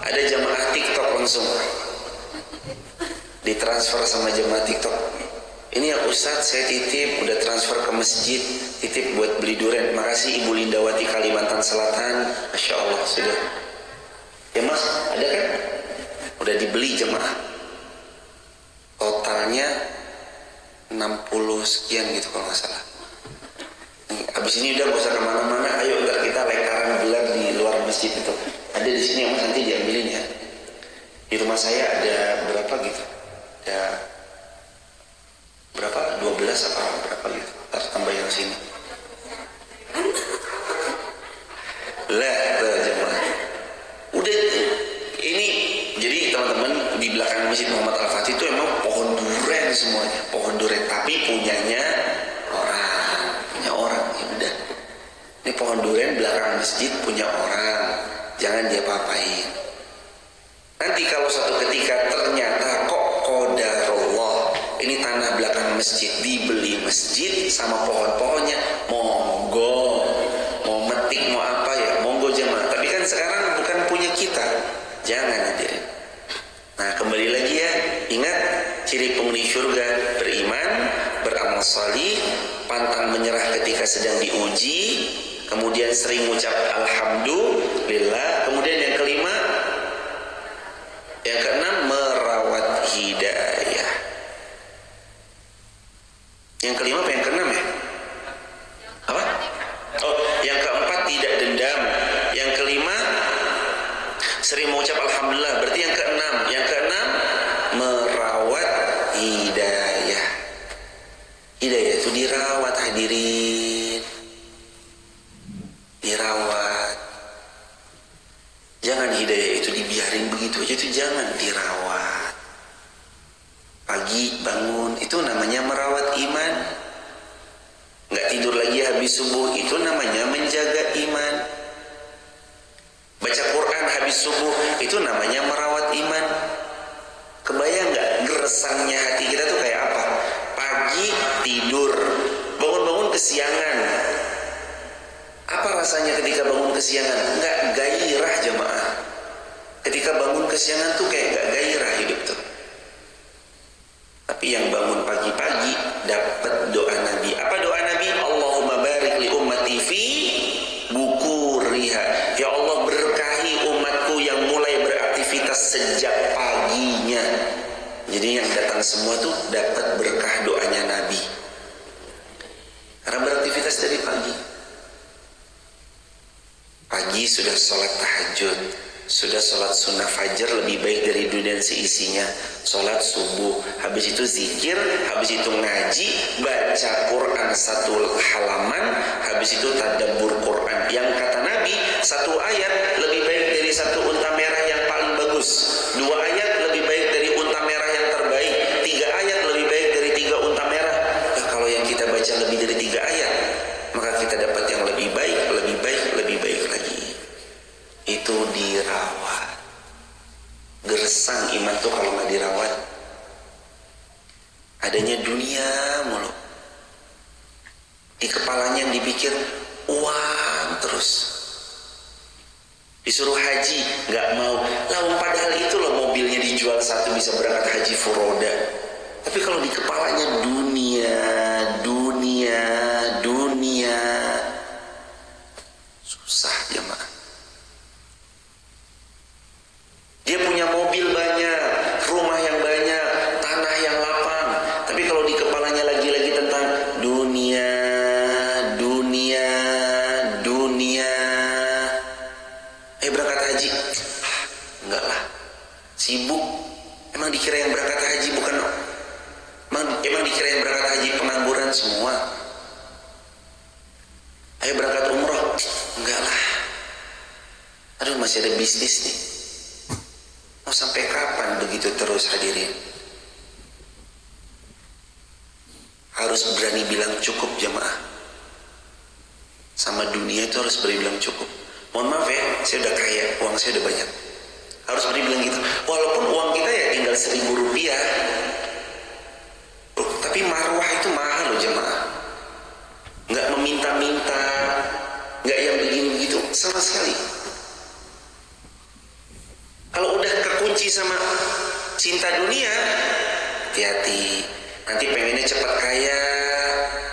ada jamaah TikTok langsung ditransfer sama jamaah TikTok. Ini ya Ustadz, saya titip, udah transfer ke masjid, titip buat beli duren. Makasih Ibu Lindawati Kalimantan Selatan. Masya Allah sudah. Ya Mas, ada kan? Udah dibeli jamaah. Totalnya 60 sekian gitu kalau nggak salah. Abis ini udah gak usah kemana-mana, ayo nggak kita lekaran gelar di luar masjid itu. Ada di sini yang Mas nanti diambilin ya. Di rumah saya ada berapa gitu? Ada berapa? 12 apa berapa gitu? Ntar tambah yang sini. Lah, jemaah. Udah ini jadi teman-teman di belakang Masjid Muhammad Al-Fatih itu emang pohon duren semuanya, pohon duren, tapi punyanya orang. Ya udah. Ini pohon duren belakang masjid punya orang. Jangan dia papain. Nanti kalau suatu ketika ternyata kok qadarullah, ini tanah belakang masjid dibeli masjid sama pohon-pohonnya, monggo. Mau metik mau apa ya, monggo jemaah. Tapi kan sekarang bukan punya kita. Jangan hadirin. Nah, kembali lagi ya, ingat ciri penghuni surga: beriman, beramal salih, pantang menyerah ketika sedang diuji, kemudian sering mengucap alhamdulillah, kemudian yang kelima, yang keenam, merawat hidayah. Yang kelima apa yang keenam ya? Apa? Oh, yang keempat tidak dendam. Yang kelima sering mengucap alhamdulillah. Berarti yang keenam merawat hidayah. Hidayah itu dirawat hadirin. Dirawat. jangan dirawat. Pagi bangun itu namanya merawat iman. Nggak tidur lagi habis subuh itu namanya menjaga iman. Baca Quran habis subuh itu namanya merawat iman. Kebayang nggak gersangnya hati kita tuh kayak apa? Pagi tidur, bangun-bangun kesiangan. Apa rasanya ketika bangun kesiangan? Nggak gairah jemaah. Ketika bangun kesiangan tuh kayak nggak gairah hidup tuh. Tapi yang bangun pagi-pagi dapat doa Nabi. Apa doa Nabi? Allahumma barik li ummati fi bukuriha. Ya Allah, berkahi umatku yang mulai beraktivitas sejak paginya. Jadi yang datang semua tuh dapat berkah doanya Nabi. Karena beraktivitas dari pagi. Pagi sudah sholat tahajud, sudah sholat sunnah fajar lebih baik dari dunia seisinya. Sholat subuh, habis itu zikir, habis itu ngaji, baca Quran satu halaman, habis itu tadabbur Quran. Yang kata Nabi, satu ayat lebih baik dari satu unta merah yang paling bagus. 2 ayat lebih baik dari unta merah yang terbaik. 3 ayat lebih baik dari 3 unta merah. Nah, kalau yang kita baca lebih dari 3 ayat, maka kita dapat yang lebih baik, lebih baik, lebih baik lagi. Itu dirawat. Gersang iman tuh kalau nggak dirawat. Adanya dunia mulu. Di kepalanya yang dipikir uang terus. Disuruh haji nggak mau. Lah padahal itu loh mobilnya dijual satu bisa berangkat haji furoda. Tapi kalau di kepalanya dunia, dunia, dunia, susah jemaah. Dia punya mobil banyak, rumah yang banyak, tanah yang lapang. Tapi kalau di kepalanya lagi-lagi tentang dunia, dunia, dunia. Berangkat haji. Enggak lah. Sibuk. Emang dikira yang berangkat haji bukan? Emang dikira yang berangkat haji pengangguran semua? Ayo berangkat umroh. Enggak lah. Aduh, masih ada bisnis nih. Mau sampai kapan begitu terus hadirin? Harus berani bilang cukup jemaah. Sama dunia itu harus berani bilang cukup. Mohon maaf ya, saya udah kaya, uang saya udah banyak. Harus berani bilang gitu. Walaupun uang kita ya tinggal 1.000 rupiah. Tapi marwah itu mahal loh jemaah. Nggak meminta-minta, nggak yang begini-begitu, sama sekali. Kalau udah kekunci sama cinta dunia, hati-hati. Nanti pengennya cepat kaya,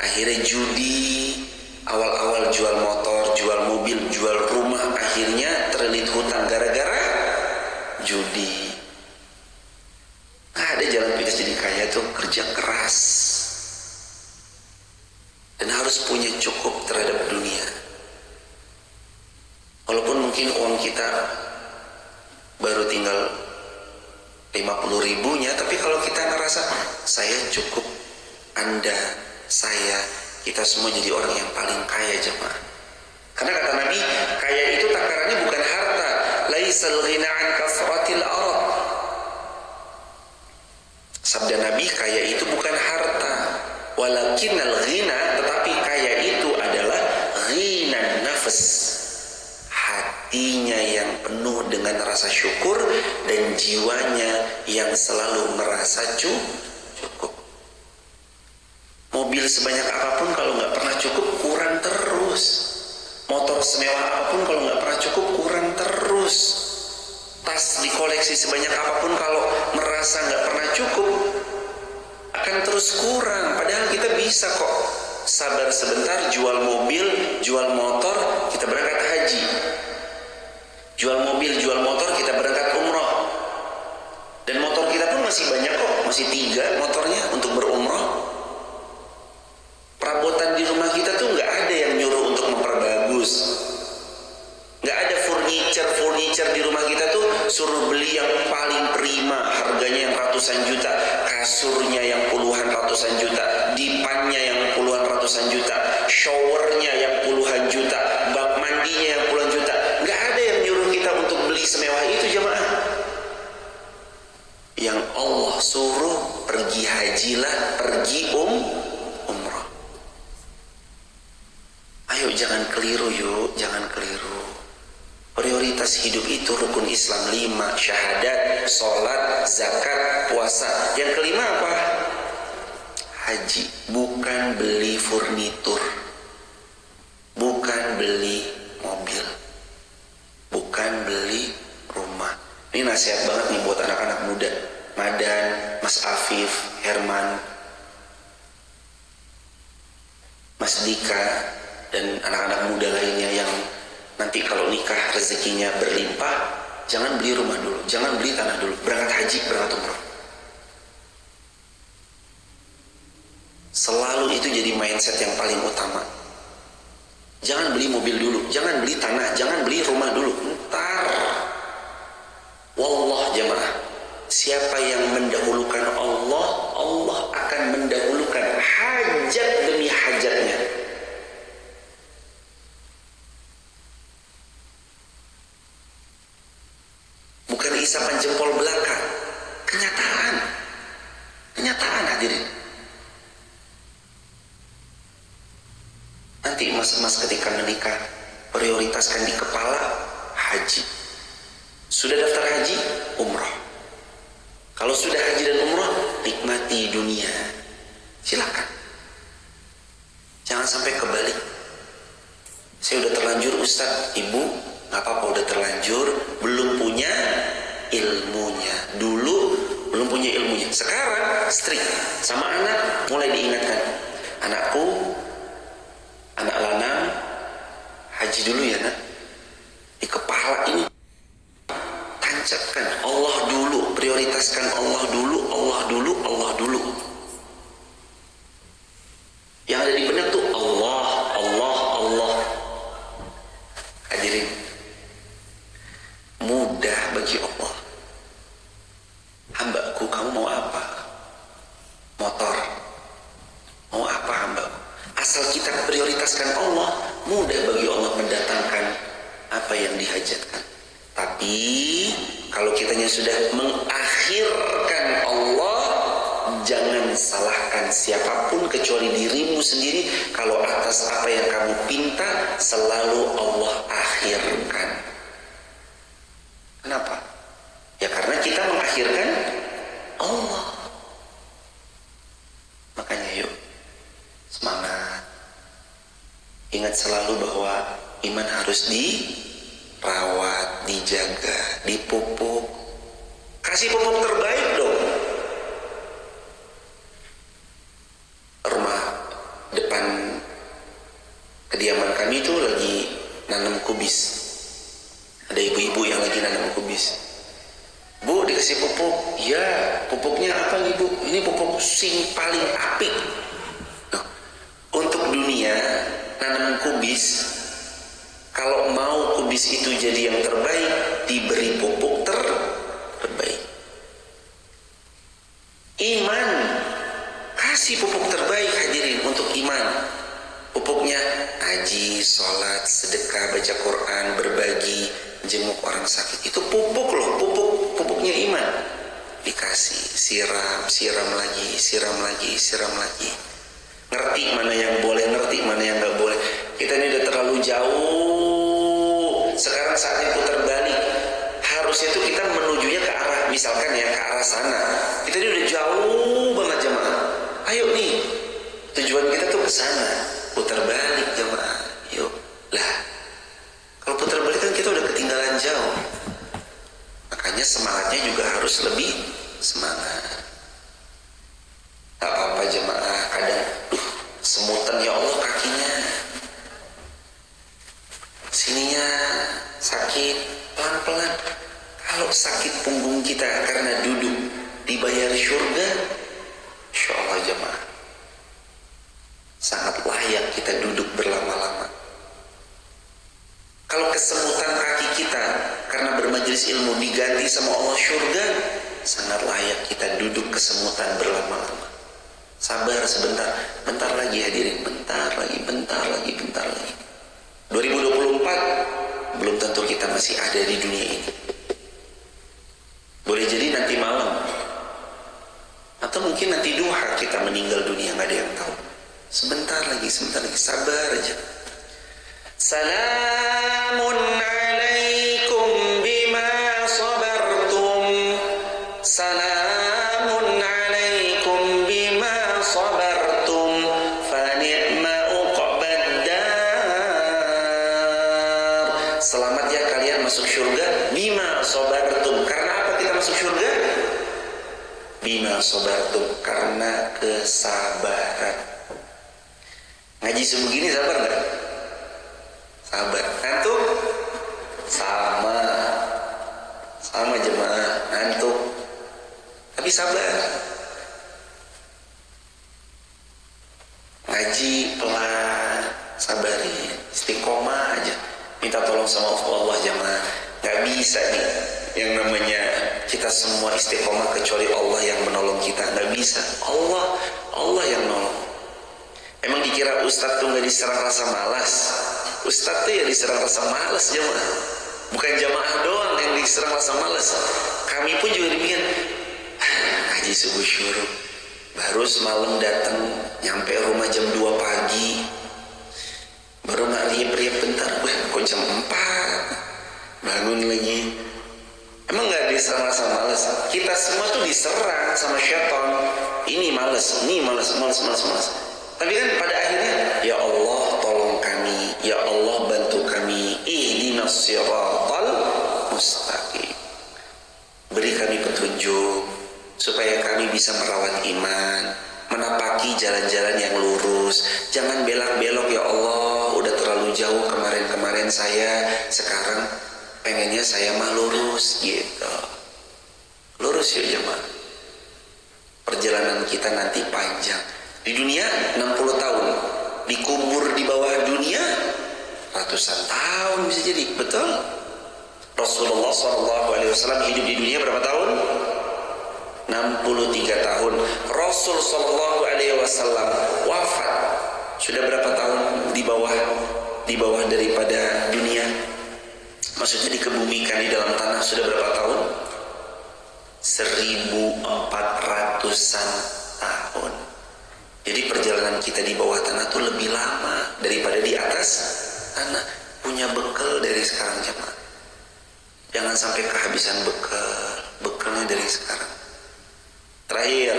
akhirnya judi, awal-awal jual motor, jual mobil, jual rumah, akhirnya terlilit hutang gara-gara judi. Nah, ada jalan pintas jadi kaya tuh kerja keras. Dan harus punya cukup terhadap dunia. Walaupun mungkin uang kita baru tinggal 50 ribunya, tapi kalau kita ngerasa saya cukup, Anda, saya, kita semua jadi orang yang paling kaya jemaah. Karena kata Nabi, kaya itu takarannya bukan harta. Laisal ghina an kasratil arad. Sabda Nabi, kaya itu bukan harta. Walakinnal ghina, tetapi kaya itu adalah ghinan nafs. Hatinya yang penuh dengan rasa syukur dan jiwanya yang selalu merasa cukup. Mobil sebanyak apapun kalau nggak pernah cukup kurang terus. Motor semewah apapun kalau nggak pernah cukup kurang terus. Tas dikoleksi sebanyak apapun kalau merasa nggak pernah cukup akan terus kurang. Padahal kita bisa kok sabar sebentar, jual mobil, jual motor, kita berangkat haji. Jual mobil, jual motor, kita berangkat umroh. Dan motor kita pun masih banyak kok, masih 3 motornya untuk berumroh. Perabotan di rumah kita tuh nggak ada yang nyuruh untuk memperbagus. Nggak ada furniture di rumah kita tuh suruh beli yang paling prima, harganya yang ratusan juta, kasurnya yang puluhan ratusan juta, dipannya yang puluhan ratusan juta, showernya yang puluhan juta, bak mandinya yang puluhan juta. Nggak ada yang nyuruh kita untuk beli semewah itu jemaah. Ayo jangan keliru yuk, jangan keliru. Prioritas hidup itu rukun Islam 5, syahadat, sholat, zakat, puasa. Yang kelima apa? Haji. Bukan beli furnitur, bukan beli mobil, bukan beli rumah. Ini nasihat banget nih buat anak-anak muda, Madan, Mas Afif, Herman, Mas Dika, dan anak-anak muda lainnya yang nanti kalau nikah rezekinya berlimpah. Jangan beli rumah dulu, jangan beli tanah dulu, berangkat haji, berangkat umroh. Selalu itu jadi mindset yang paling utama. Jangan beli mobil dulu, jangan beli tanah, jangan beli rumah dulu. Ntar, wallah jamaah, siapa yang mendahulukan Allah, Allah akan mendahulukan hajat demi hajatnya. Bukan isapan jempol belaka. Kenyataan. Kenyataan hadirin. Nanti mas-mas ketika menikah, prioritaskan di kepala haji. Sudah daftar haji, umroh. Kalau sudah haji dan umroh, nikmati dunia. Silakan. Jangan sampai kebalik. Saya udah terlanjur Ustaz, Ibu, gak apa-apa udah terlanjur, belum punya ilmunya. Dulu belum punya ilmunya. Sekarang strict sama anak, mulai diingatkan. Anakku, anak lanang, haji dulu ya nak. Di kepala ini tancapkan Allah dulu, prioritaskan Allah dulu, Allah dulu, Allah dulu. Yang ada di benak tuh Allah, Allah, Allah. Hadirin, mudah bagi Allah. Hambaku, kamu mau apa? Motor. Mau apa hambaku? Asal kita prioritaskan Allah, mudah bagi Allah mendatangkan apa yang dihajatkan. Tapi kalau kitanya sudah mengakhirkan Allah, jangan salahkan siapapun kecuali dirimu sendiri. Kalau atas apa yang kamu pinta selalu Allah akhirkan. Kenapa? Ya karena kita mengakhirkan Allah. Makanya yuk, semangat. Ingat selalu bahwa iman harus dirawat, dijaga, dipupuk. Kasih pupuk terbaik dong. Rumah depan kediaman kami itu lagi nanam kubis. Ada ibu-ibu yang lagi nanam kubis. Bu, dikasih pupuk. Ya, pupuknya apa nih Bu? Ini pupuk sing paling apik. Nah, untuk dunia nanam kubis, kalau mau kubis itu jadi yang terbaik, diberi pupuk terbaik. Iman, kasih pupuk terbaik hadirin untuk iman. Pupuknya haji, sholat, sedekah, baca Quran, berbagi, jenguk orang sakit. Itu pupuk loh, pupuknya iman. Dikasih, siram lagi, siram lagi, siram lagi. Ngerti mana yang boleh, ngerti mana yang gak boleh. Kita ini udah terlalu jauh. Sekarang saatnya putar balik. Harusnya tuh kita menujunya ke arah, misalkan ya, ke arah sana. Kita ini udah jauh banget jemaah. Ayo nih, tujuan kita tuh ke sana. Putar balik jemaah. Yuk. Lah, kalau putar balik kan kita udah ketinggalan jauh. Makanya semangatnya juga harus lebih semangat. Tak apa-apa jemaah, kadang semutan ya Allah kakinya, sininya sakit, pelan-pelan. Kalau sakit punggung kita karena duduk, dibayar surga, insya Allah jemaah, sangat layak kita duduk berlama-lama. Kalau kesemutan kaki kita karena bermajelis ilmu diganti sama Allah surga, sangat layak kita duduk kesemutan berlama-lama. Sabar sebentar, bentar lagi hadirin, bentar lagi. 2024 belum tentu kita masih ada di dunia ini. Boleh jadi nanti malam, atau mungkin nanti duha kita meninggal dunia, nggak ada yang tahu. Sebentar lagi, sabar aja. Salamun alaikum bima sabartum. Salamun alaikum bima sabartum. Fa ni'ma uqbad dar. Selamat ya kalian masuk surga bima sabartum. Karena apa kita masuk surga? Bima sabartum, karena kesabaran. Ngaji subuh gini sabar nggak? Sabar. Ngantuk? Sama jemaah ngantuk. Tapi sabar. Ngaji pelan, sabarin, istiqomah aja. Minta tolong sama Allah jemaah. Nggak bisa nih yang namanya kita semua istiqomah kecuali Allah yang menolong kita. Nggak bisa. Allah yang nolong. Emang dikira ustadz tuh nggak diserang rasa malas? Ustadz tuh ya diserang rasa malas jemaah. Bukan jamaah doang yang diserang rasa malas. Kami pun juga demikian. Ngaji subuh syuruk, baru semalam datang, nyampe rumah jam 2 pagi. Baru mak riap-riap bentar, kok jam 4 bangun lagi. Emang nggak diserang rasa malas? Kita semua tuh diserang sama syaitan. Ini malas, ini malas. Tapi kan pada akhirnya, ya Allah tolong kami, ya Allah bantu kami, ihdinas siratal mustaqim. Beri kami petunjuk supaya kami bisa merawat iman, menapaki jalan-jalan yang lurus. Jangan belak-belok ya Allah, udah terlalu jauh kemarin saya, sekarang pengennya saya mah lurus gitu. Lurus ya jemaah. Perjalanan kita nanti panjang. Di dunia 60 tahun, dikubur di bawah dunia ratusan tahun bisa jadi. Betul? Rasulullah SAW hidup di dunia berapa tahun? 63 tahun. Rasul SAW wafat sudah berapa tahun di bawah daripada dunia? Maksudnya dikebumikan di dalam tanah sudah berapa tahun? 1400-an tahun. Jadi perjalanan kita di bawah tanah tuh lebih lama daripada di atas tanah. Punya bekal dari sekarang jemaah. Jangan sampai kehabisan bekalnya dari sekarang. Terakhir,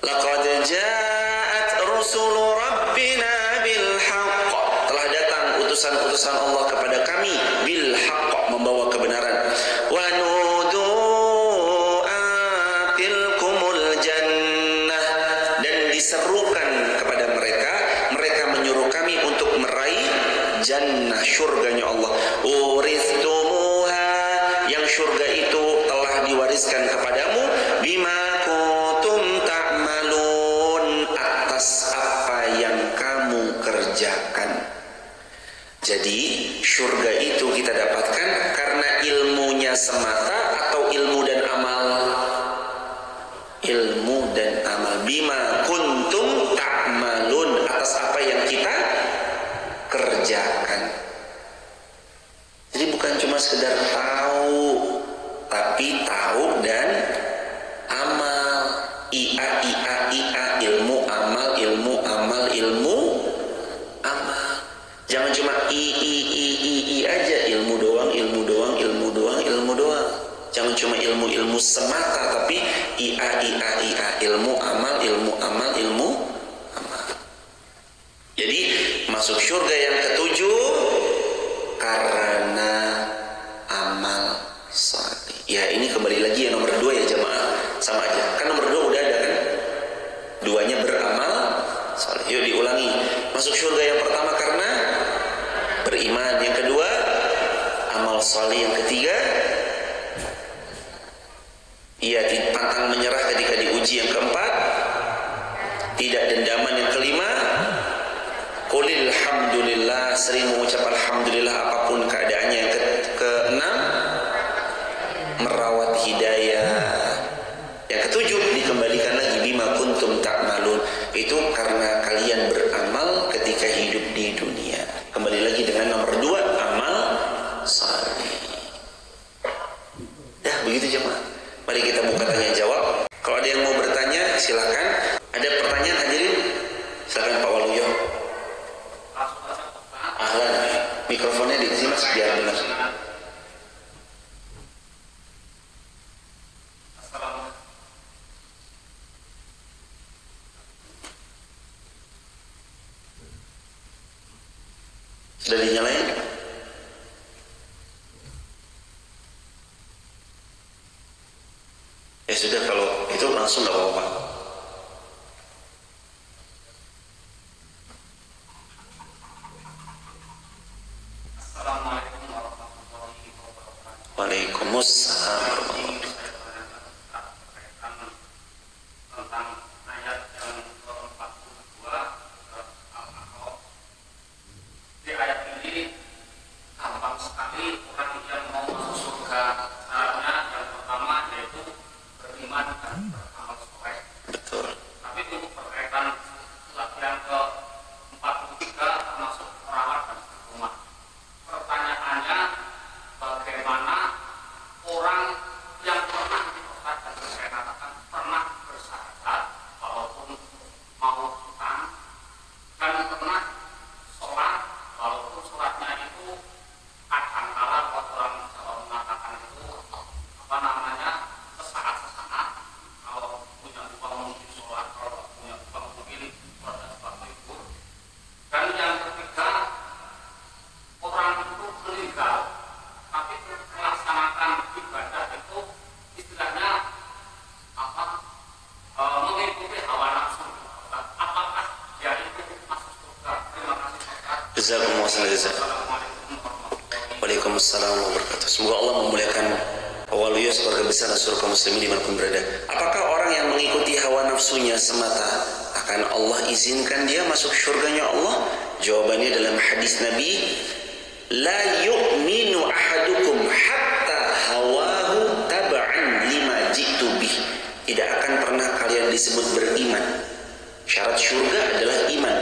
laqad ja'at rusulu rabbina bil haqq. Telah datang utusan-utusan Allah kepada kami bil haqq, membawa kebenaran. Wa nudu atilkumul jannah, dan diserukan kepada mereka menyuruh kami untuk meraih jannah, surganya Allah. Uristumuha, yang surga itu telah diwariskan kepadamu, bima kuntum ta'malun, atas apa yang kamu kerjakan. Jadi surga itu kita dapatkan karena ilmunya semata atau ilmu dan amal? Ilmu dan amal. Bima kuntum ta'malun, atas apa yang kita kerjakan. Jadi bukan cuma sekedar tahu, tapi tahu dan amal. Ia, ilmu amal. Jangan cuma i aja, ilmu doang. Jangan cuma ilmu semata, tapi ia, ilmu amal. Jadi masuk surga yang ketujuh karena amal saleh. Ya ini kembali lagi ya nomor 2 ya jemaah, sama aja. Kan nomor 2 udah ada kan? 2-nya beramal saleh. Yuk diulangi. Masuk surga yang pertama karena beriman. Yang kedua amal saleh. Yang ketiga ia pantang menyerah ketika diuji. Yang keempat tidak dendaman. Yang kelima qulil hamdulillah, sering mengucap alhamdulillah apapun keadaannya. Yang keenam merawat hidayah. Yang ketujuh dikembalikan lagi bima kuntum ta'malun, itu karena kalian beramal ketika hidup di dunia. Kembali lagi dengan nomor 2 amal saleh. Dah begitu jemaah. Mari kita buka tanya jawab. Kalau ada yang mau bertanya silakan. Ada pertanyaan hadirin? Silakan Pak Waluyo. Mikrofonnya di sini Mas biar benar. Sudah dinyalain? Ya sudah, kalau itu langsung nggak apa-apa. Assalamualaikum warahmatullahi wabarakatuh. Waalaikumsalam warahmatullahi wabarakatuh. Tentang ayat yang ke-42 Al-A'raf. Di ayat ini gampang sekali orang yang mau masuk surga. Syaratnya yang pertama yaitu beriman dan beramal soleh. Betul. Tapi untuk berkaitan surat yang ke-43 termasuk perawat dan rumah. Pertanyaannya, bagaimana orang yang pernah diperkosa dan saya katakan pernah bersahadat walaupun mau hutang dan pernah sholat walaupun sholatnya itu kadangkala orang Jawa mengatakan itu apa namanya sesaat-sesaat, kalau punya uang mungkin sholat, kalau punya uang mungkin sholat dan sebagainya. Dan yang ketiga, orang itu meninggal tapi melaksanakan ibadah itu istilahnya apa, mengikuti hawa nafsu. Apakah dia itu masuk surga? Terima kasih Ustaz. Jazakumullah khairan. Assalamualaikum warahmatullahi wabarakatuh. Waalaikumsalam warahmatullahi wabarakatuh. Semoga Allah memuliakan awaliyus keluarga besar dan seluruh kaum muslimin dimanapun berada. Apakah orang yang mengikuti hawa nafsunya semata akan Allah izinkan dia masuk surganya Allah? Jawabannya dalam hadis Nabi, la yu'minu ahadukum hatta hawahu tab'an lima jitu bih. Tidak akan pernah kalian disebut beriman. Syarat surga adalah iman.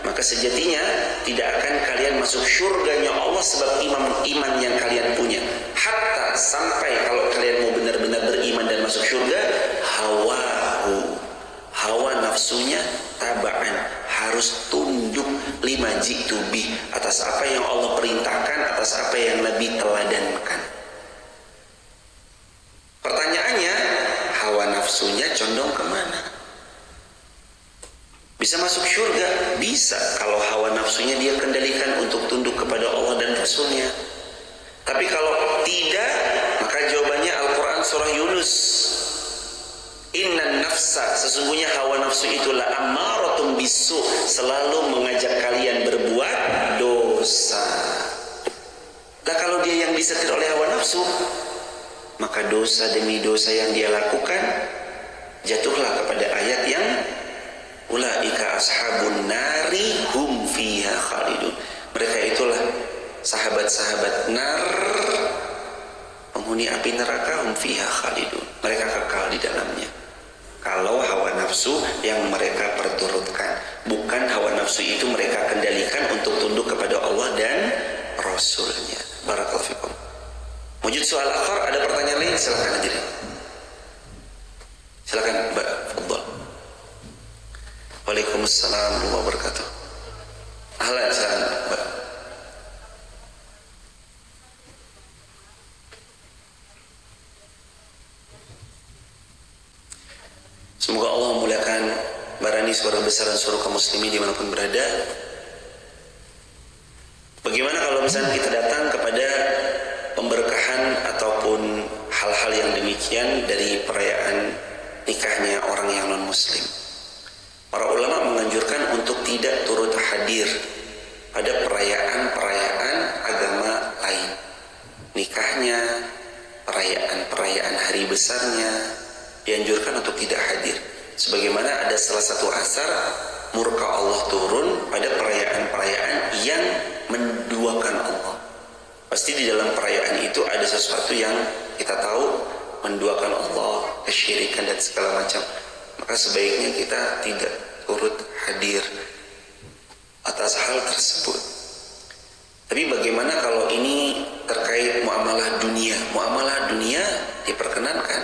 Maka sejatinya tidak akan kalian masuk surganya Allah sebab iman yang kalian punya. Hatta sampai kalau kalian mau benar-benar beriman dan masuk surga, hawa nafsunya tabaan, harus tunduk lima jitu bih, atas apa yang Allah perintahkan, atas apa yang Nabi teladankan. Pertanyaannya, hawa nafsunya condong kemana? Bisa masuk surga? Bisa kalau hawa nafsunya dia kendalikan untuk tunduk kepada Allah dan Rasulnya. Tapi kalau tidak, maka jawabannya Al-Quran surah Yunus. Innan nafsa, sesungguhnya hawa nafsu itulah ammaratun bisu, selalu mengajak kalian berbuat dosa. Nah kalau dia yang disetir oleh hawa nafsu, maka dosa demi dosa yang dia lakukan jatuhlah kepada ayat yang ulaika ashabun nari hum fiha khalidun. Mereka itulah sahabat-sahabat nar, penghuni api neraka, hum fiha khalidun. Mereka kekal di dalamnya. Kalau hawa nafsu yang mereka perturutkan, bukan hawa nafsu itu mereka kendalikan untuk tunduk kepada Allah dan Rasulnya. Barakallahu fikum. Wujud soal akhir, ada pertanyaan lain? Silakan hadirin. Silakan Mbak Fadhal. Waalaikumsalam warahmatullahi wabarakatuh. Ahlan, silakan Mbak. Semoga Allah memuliakan barani suara besar dan seluruh kaum muslimin dimanapun berada. Bagaimana kalau misalnya kita datang kepada pemberkahan ataupun hal-hal yang demikian dari perayaan nikahnya orang yang non muslim? Para ulama menganjurkan untuk tidak turut hadir pada perayaan-perayaan agama lain. Nikahnya, perayaan-perayaan hari besarnya, dianjurkan untuk tidak hadir. Sebagaimana ada salah satu asar murka Allah turun pada perayaan-perayaan yang menduakan Allah. Pasti di dalam perayaan itu ada sesuatu yang kita tahu menduakan Allah, kesyirikan dan segala macam. Maka sebaiknya kita tidak turut hadir atas hal tersebut. Tapi bagaimana kalau ini terkait muamalah dunia? Muamalah dunia diperkenankan.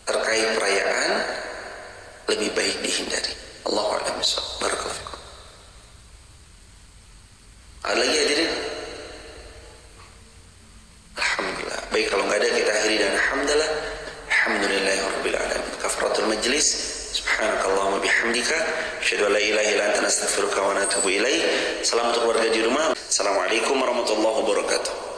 Terkait perayaan lebih baik dihindari. Allahu a'lam bishawab. Barakallahu fikum. Ada lagi hadirin? Baik, kalau nggak ada kita akhiri dengan alhamdulillah. Alhamdulillahirabbil alamin. Kafaratul majlis. Subhanakallahumma bihamdika asyhadu an la ilaha illa anta astaghfiruka wa atubu ilaik. Salam untuk keluarga di rumah. Assalamualaikum warahmatullahi wabarakatuh.